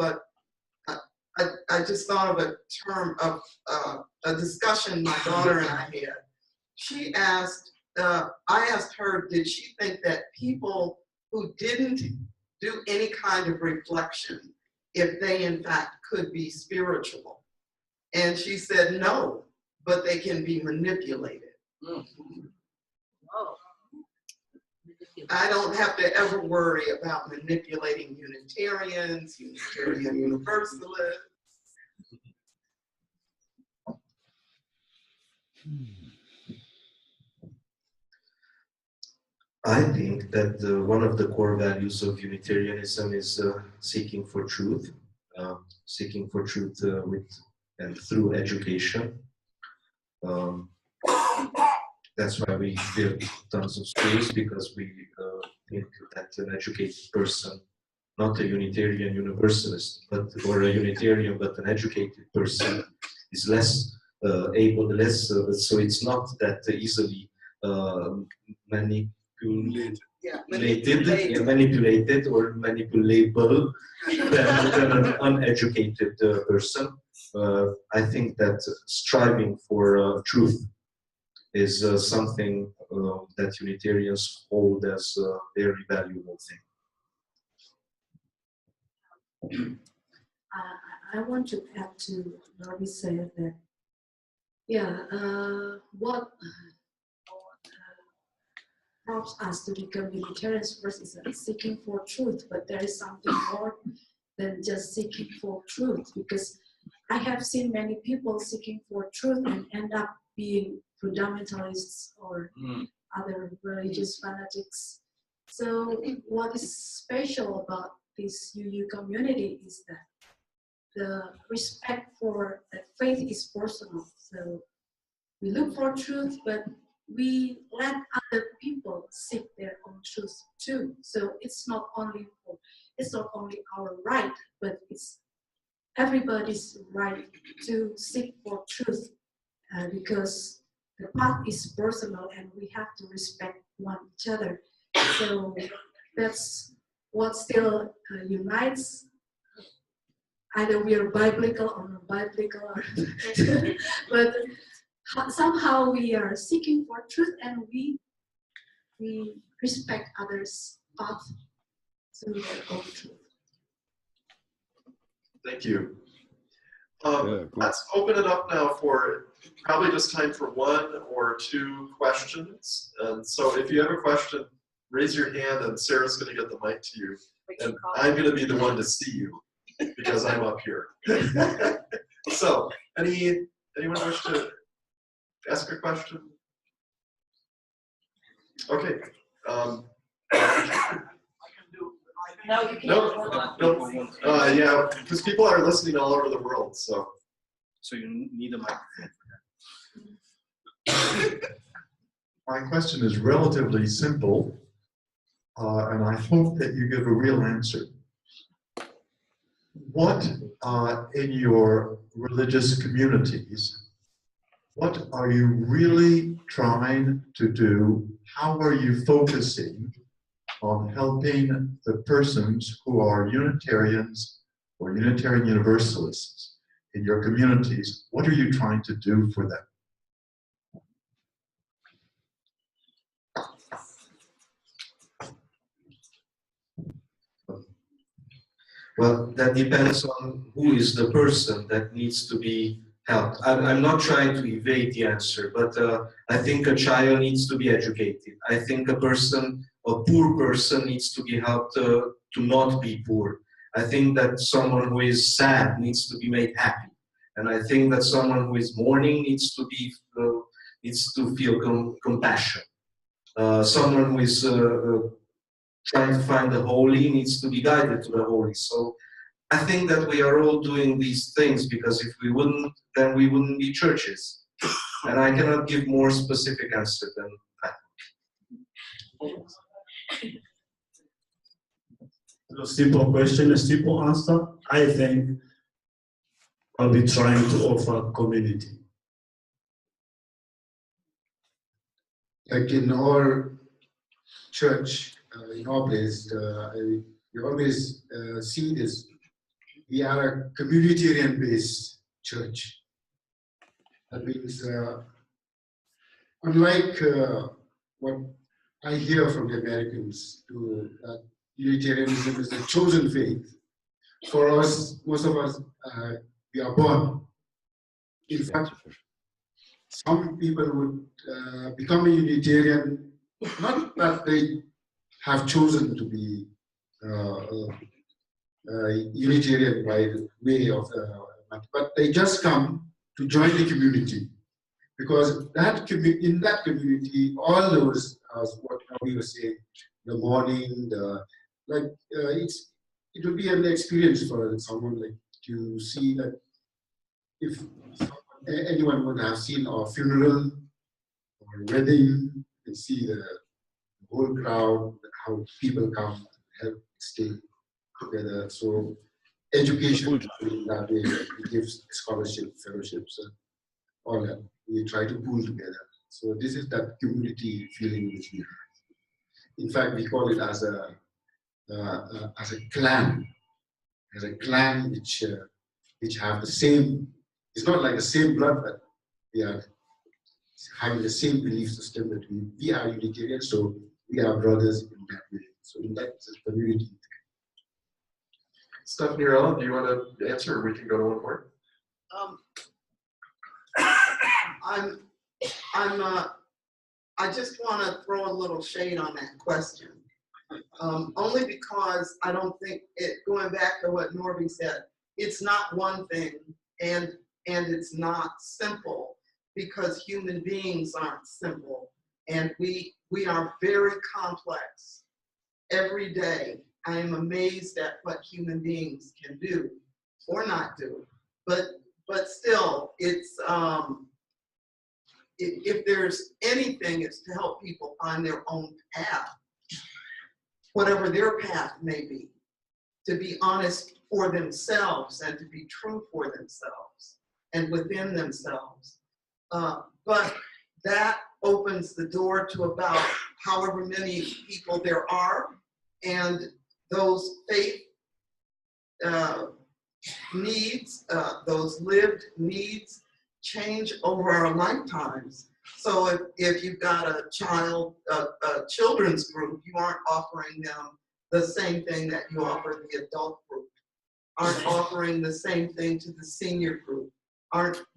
Speaker 7: I just thought of a term of a discussion my daughter and I had. She asked, I asked her, did she think that people who didn't do any kind of reflection, if they in fact could be spiritual? And she said, no, but they can be manipulated. I don't have to ever worry about manipulating Unitarians, Unitarian Universalists.
Speaker 8: I think that one of the core values of Unitarianism is seeking for truth, with and through education. That's why we build tons of schools, because we think that an educated person, not a Unitarian Universalist, or a Unitarian but an educated person, is less so it's not that easily manipulated or manipulable than an uneducated person. I think that striving for truth is something that Unitarians hold as a very valuable thing.
Speaker 4: I want to add to what we said that, what helps us to become Unitarians first is seeking for truth, but there is something more than just seeking for truth, because I have seen many people seeking for truth and end up being fundamentalists or other religious fanatics. So what is special about this UU community is that the respect for that faith is personal. So we look for truth, but we let other people seek their own truth too. So it's not only our right, but it's everybody's right to seek for truth, because the path is personal and we have to respect each other. So that's what still unites. Either we are biblical or not biblical, but somehow we are seeking for truth and we respect others' path through their own truth.
Speaker 1: Thank you. Let's open it up now for probably just time for 1 or 2 questions. And so if you have a question, raise your hand and Sarah's going to get the mic to you. And I'm going to be the one to see you because I'm up here. So anyone wish to ask a question? Okay. No. Yeah, because people are listening all over the world, so
Speaker 3: you need a microphone
Speaker 9: for that. My question is relatively simple, and I hope that you give a real answer. What in your religious communities, what are you really trying to do? How are you focusing on helping the persons who are Unitarians or Unitarian Universalists in your communities? What are you trying to do for them?
Speaker 8: Well, that depends on who is the person that needs to be helped. I'm not trying to evade the answer, but I think a child needs to be educated. I think a poor person needs to be helped to not be poor. I think that someone who is sad needs to be made happy. And I think that someone who is mourning needs to feel compassion. Someone who is trying to find the holy needs to be guided to the holy. So I think that we are all doing these things, because if we wouldn't, then we wouldn't be churches. And I cannot give more specific answer than that.
Speaker 6: A simple question, a simple answer. I think I'll be trying to offer community.
Speaker 5: Like in our church, in our place, we always see this. We are a communitarian-based church. That means, unlike what I hear from the Americans, that Unitarianism is the chosen faith. For us, most of us, we are born. In fact, some people would become a Unitarian, not that they have chosen to be Unitarian by way of, but they just come to join the community, because that in that community, all those, what we were saying, the morning, it will be an experience for someone like to see that if anyone would have seen a funeral or wedding, and see the whole crowd, how people come, help stay together. So education in that way, we give scholarship, fellowships, all that. We try to pool together. So this is that community feeling which we have. In fact, we call it as a clan, which have the same. It's not like the same blood, but we are having the same belief system that we are Unitarians, so we are brothers in that way. So in that community.
Speaker 10: Stephanie or Ellen, do you want to answer, or we can go to one more?
Speaker 7: I just want to throw a little shade on that question. Only because I don't think going back to what Norby said, it's not one thing, and it's not simple, because human beings aren't simple, and we are very complex. Every day, I am amazed at what human beings can do or not do, but still, it's if there's anything, it's to help people find their own path, whatever their path may be, to be honest for themselves and to be true for themselves and within themselves. But that opens the door to about however many people there are, and those faith needs, those lived needs change over our lifetimes. So if you've got a children's group, you aren't offering them the same thing that you offer the adult group, aren't offering the same thing to the senior group,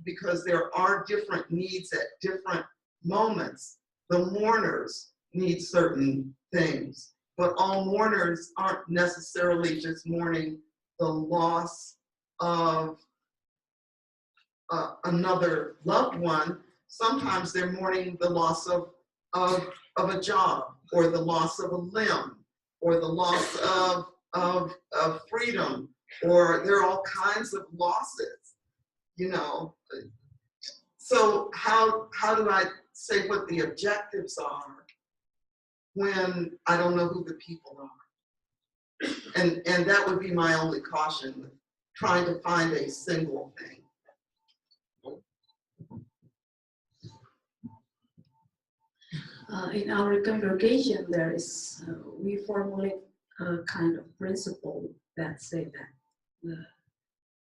Speaker 7: because there are different needs at different moments. The mourners need certain things, but all mourners aren't necessarily just mourning the loss of another loved one. Sometimes they're mourning the loss of a job, or the loss of a limb, or the loss of freedom, or there are all kinds of losses, you know. So how do I say what the objectives are when I don't know who the people are? And that would be my only caution, trying to find a single thing.
Speaker 4: In our congregation, there is we formulate a kind of principle that say that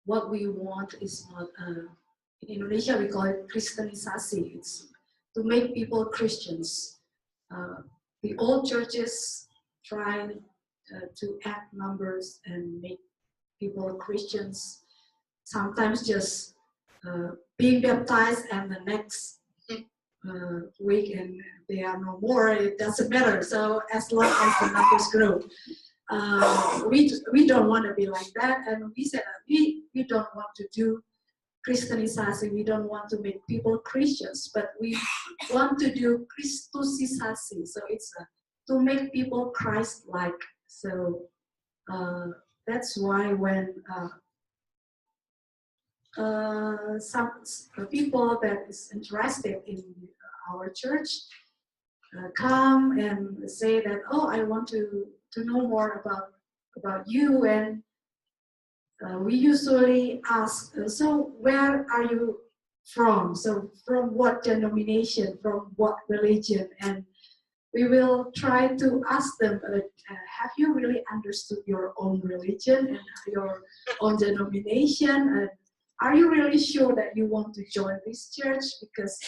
Speaker 4: what we want is not in Indonesia we call it Kristenisasi. It's to make people Christians. The old churches try to add numbers and make people Christians. Sometimes just being baptized and the next week and they are no more, it doesn't matter. So as long as the numbers grow, we don't want to be like that, and we said that we don't want to do Kristenisasi. We don't want to make people Christians, but we want to do Christusisasi. So it's to make people Christ-like. So that's why when some people that is interested in our church come and say that, oh, I want to know more about you, and we usually ask, so where are you from? So from what denomination, from what religion? And we will try to ask them, have you really understood your own religion and your own denomination? And are you really sure that you want to join this church? Because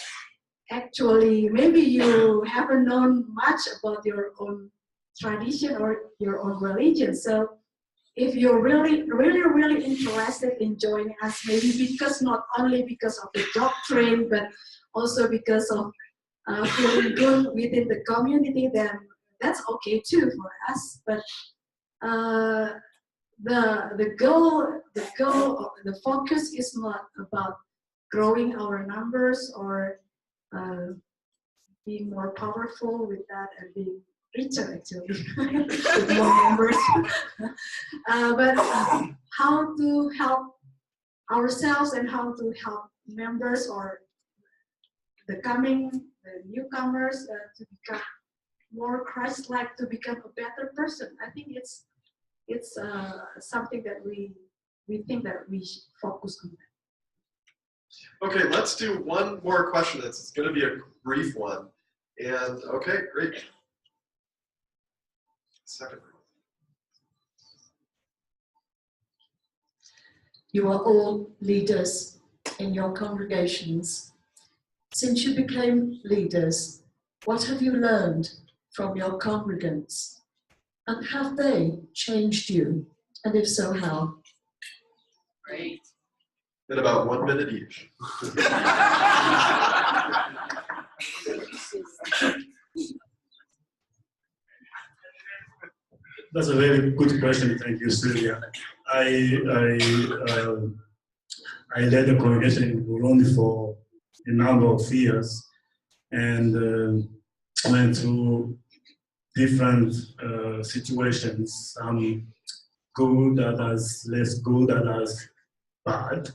Speaker 4: actually, maybe you haven't known much about your own tradition or your own religion. So if you're really interested in joining us, maybe because not only because of the doctrine, but also because of feeling good within the community, then that's okay too for us. But the goal, the focus is not about growing our numbers or being more powerful with that and being richer actually with more members. But how to help ourselves and how to help members or the newcomers to become more Christ-like, to become a better person. I think it's something that we think that we should focus on.
Speaker 1: Okay, let's do one more question. It's going to be a brief one. And okay, great. Second.
Speaker 11: You are all leaders in your congregations. Since you became leaders, what have you learned from your congregants? And have they changed you? And if so, how?
Speaker 2: Great.
Speaker 1: In about 1 minute each.
Speaker 6: That's a very good question. Thank you, Sylvia. I led a congregation in Burundi for a number of years and went through different situations, some good, others less good, others bad.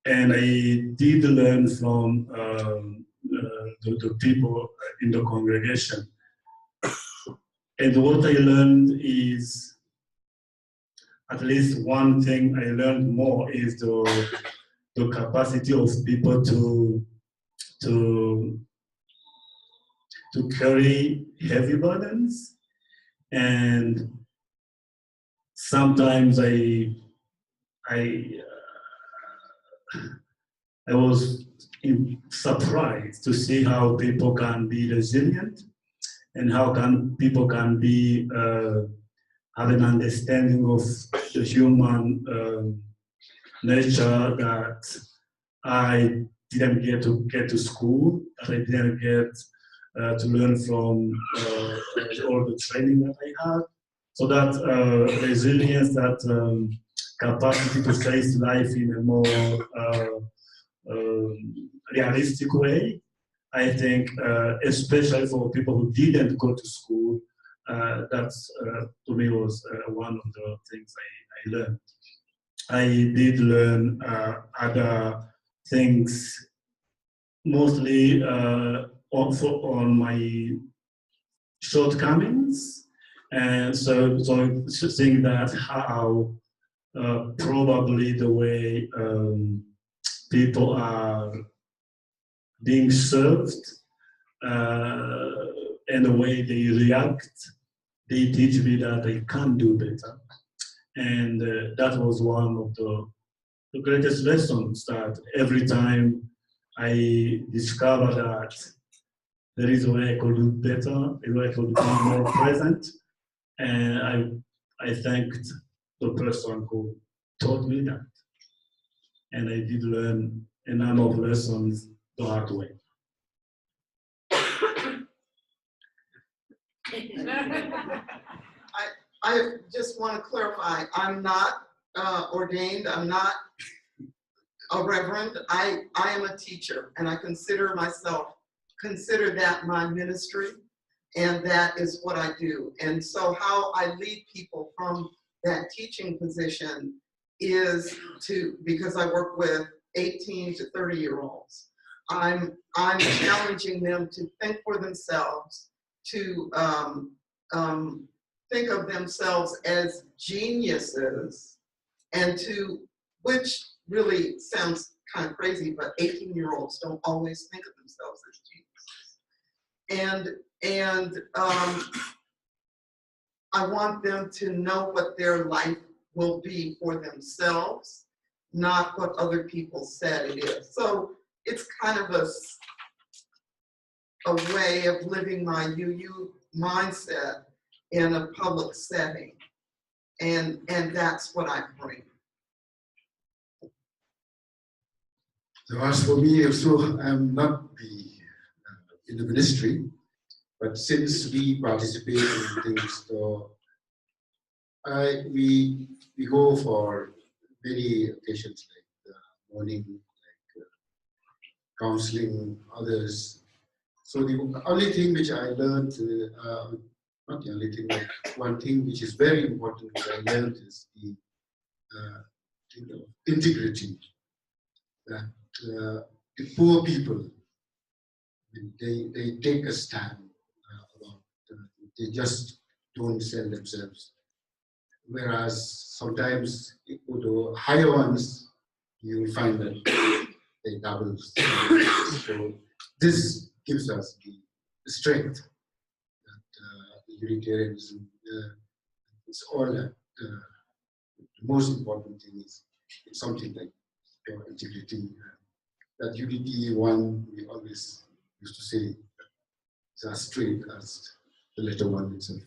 Speaker 6: And I did learn from the people in the congregation. And what I learned is, at least one thing I learned more is the capacity of people to carry heavy burdens. And sometimes I was surprised to see how people can be resilient and how people can be have an understanding of the human nature that I didn't get to school, that I didn't get to learn from all the training that I had. So that resilience, that capacity to face life in a more realistic way, I think, especially for people who didn't go to school, that's to me was one of the things I learned. I did learn other things, mostly on my shortcomings, and so seeing that how probably the way people are being served and the way they react, they teach me that I can do better. And that was one of the greatest lessons, that every time I discover that there is a way I could do better, a way I could be more present, and I thanked the person who taught me that. And I did learn a number of lessons the hard way.
Speaker 7: I just want to clarify, I'm not ordained, I'm not a reverend, I am a teacher, and I consider that my ministry, and that is what I do. And so how I lead people from that teaching position is because I work with 18 to 30-year-olds. I'm challenging them to think for themselves, to think of themselves as geniuses, and which really sounds kind of crazy, but 18-year-olds don't always think of themselves as geniuses. And I want them to know what their life will be for themselves, not what other people said it is. So it's kind of a way of living my UU mindset in a public setting, and that's what I bring.
Speaker 5: So as for me, also, I'm not in the ministry, But since we participate in things, so we go for many occasions like morning, like counseling others. So the only thing which I learned, not the only thing, but one thing which is very important which I learned is the integrity. That the poor people, they take a stand about, they just don't sell themselves. Whereas sometimes the higher ones, you will find that they double. So this gives us the strength that Unitarianism, it's all that the most important thing is something like your integrity. That unity one, we always used to say, is as straight as the letter one itself.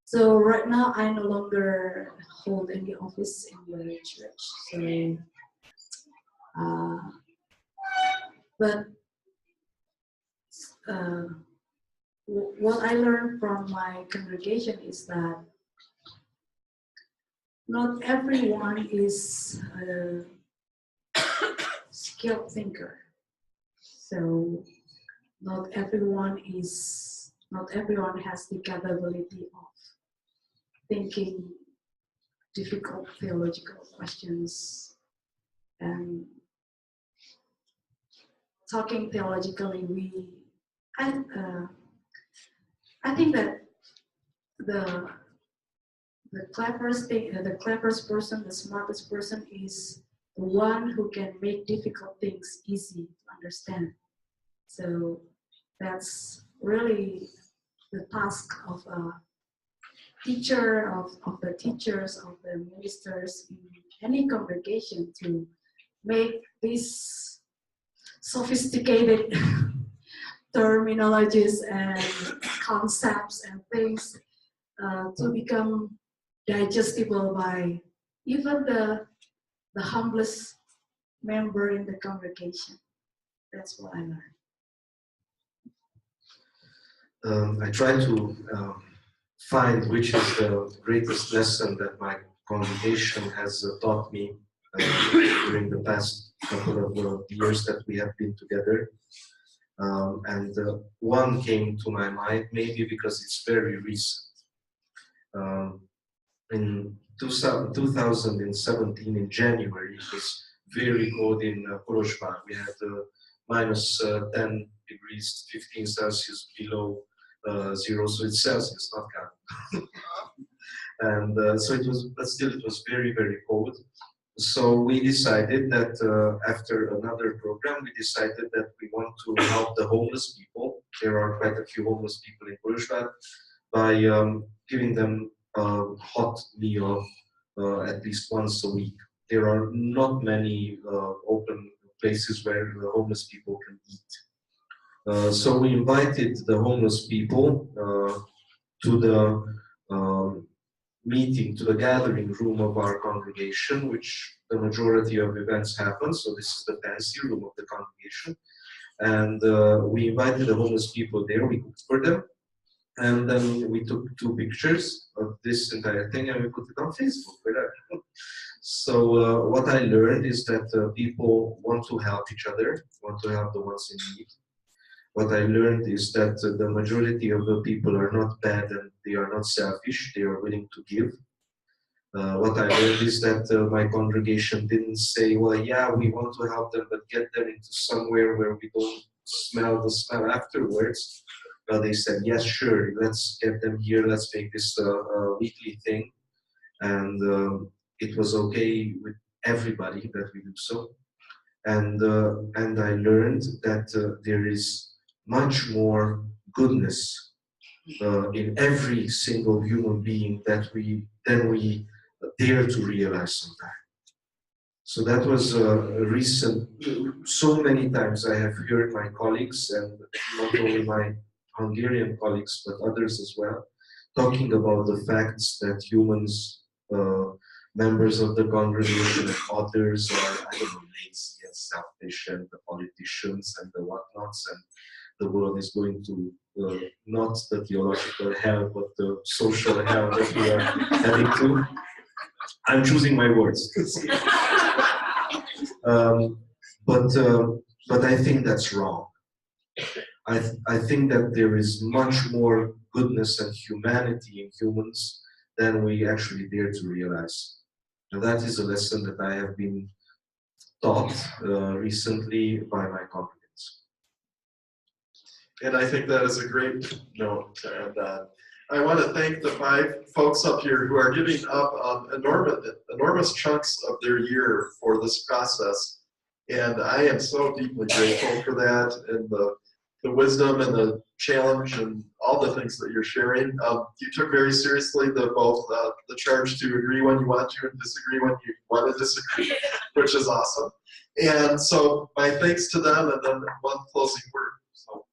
Speaker 4: So right now I no longer hold any office in the church. So, but what I learned from my congregation is that not everyone is a skilled thinker. So not everyone has the capability of thinking difficult theological questions and talking theologically. I think that the cleverest person, the smartest person is the one who can make difficult things easy to understand. So that's really the task of a teacher, of the teachers, of the ministers in any congregation, to make these sophisticated terminologies and concepts and things to become digestible by even the humblest member in the congregation. That's what I learned.
Speaker 8: I try to find which is the greatest lesson that my congregation has taught me during the past couple of years that we have been together. And one came to my mind, maybe because it's very recent. In 2017, in January, it was very cold in Poroshvan. We had minus 10 degrees, 15 Celsius below zero, so it's Celsius, not Kelvin. And so it was, but still it was very, very cold. So we decided that after another program, we decided that we want to help the homeless people. There are quite a few homeless people in Poroshvan, by giving them a hot meal at least once a week. There are not many open places where the homeless people can eat. So we invited the homeless people to the meeting, to the gathering room of our congregation, which the majority of events happen. So this is the fancy room of the congregation. And we invited the homeless people there, we cooked for them. And then we took 2 pictures of this entire thing and we put it on Facebook. So what I learned is that people want to help each other, want to help the ones in need. What I learned is that the majority of the people are not bad and they are not selfish, they are willing to give. What I learned is that my congregation didn't say, well, yeah, we want to help them, but get them into somewhere where we don't smell the smell afterwards. They said, yes, sure, let's get them here, let's make this a weekly thing. And it was okay with everybody that we do so. And I learned that there is much more goodness in every single human being than we dare to realize sometimes. So that was a recent, so many times I have heard my colleagues, and not only my Hungarian colleagues, but others as well, talking about the facts that humans, members of the congregation and others are, I don't know, lazy and selfish, and the politicians and the whatnots, and the world is going to not the theological hell, but the social hell that we are heading to. I'm choosing my words. But I think that's wrong. I think that there is much more goodness and humanity in humans than we actually dare to realize. And that is a lesson that I have been taught recently by my congregants.
Speaker 10: And I think that is a great note to end on. I want to thank the 5 folks up here who are giving up enormous chunks of their year for this process. And I am so deeply grateful for that, and the wisdom and the challenge and all the things that you're sharing. You took very seriously both the charge to agree when you want to and disagree when you want to disagree, which is awesome. And so my thanks to them, and then one closing word. So.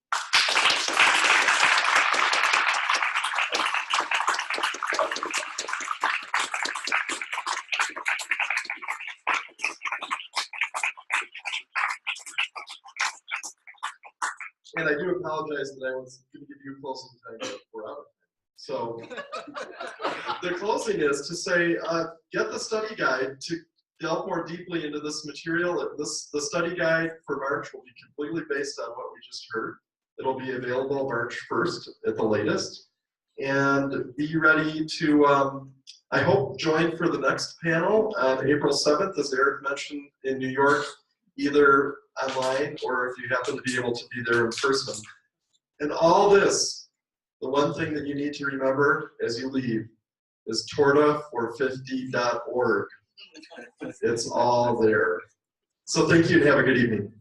Speaker 10: And I do apologize that I was going to give you a closing time, but we're out of time. So the closing is to say, get the study guide to delve more deeply into this material. The study guide for March will be completely based on what we just heard. It'll be available March 1st at the latest. And be ready to, I hope, join for the next panel on April 7th, as Eric mentioned, in New York, either online or if you happen to be able to be there in person. And all this, the one thing that you need to remember as you leave is Torda450.org. It's all there. So thank you and have a good evening.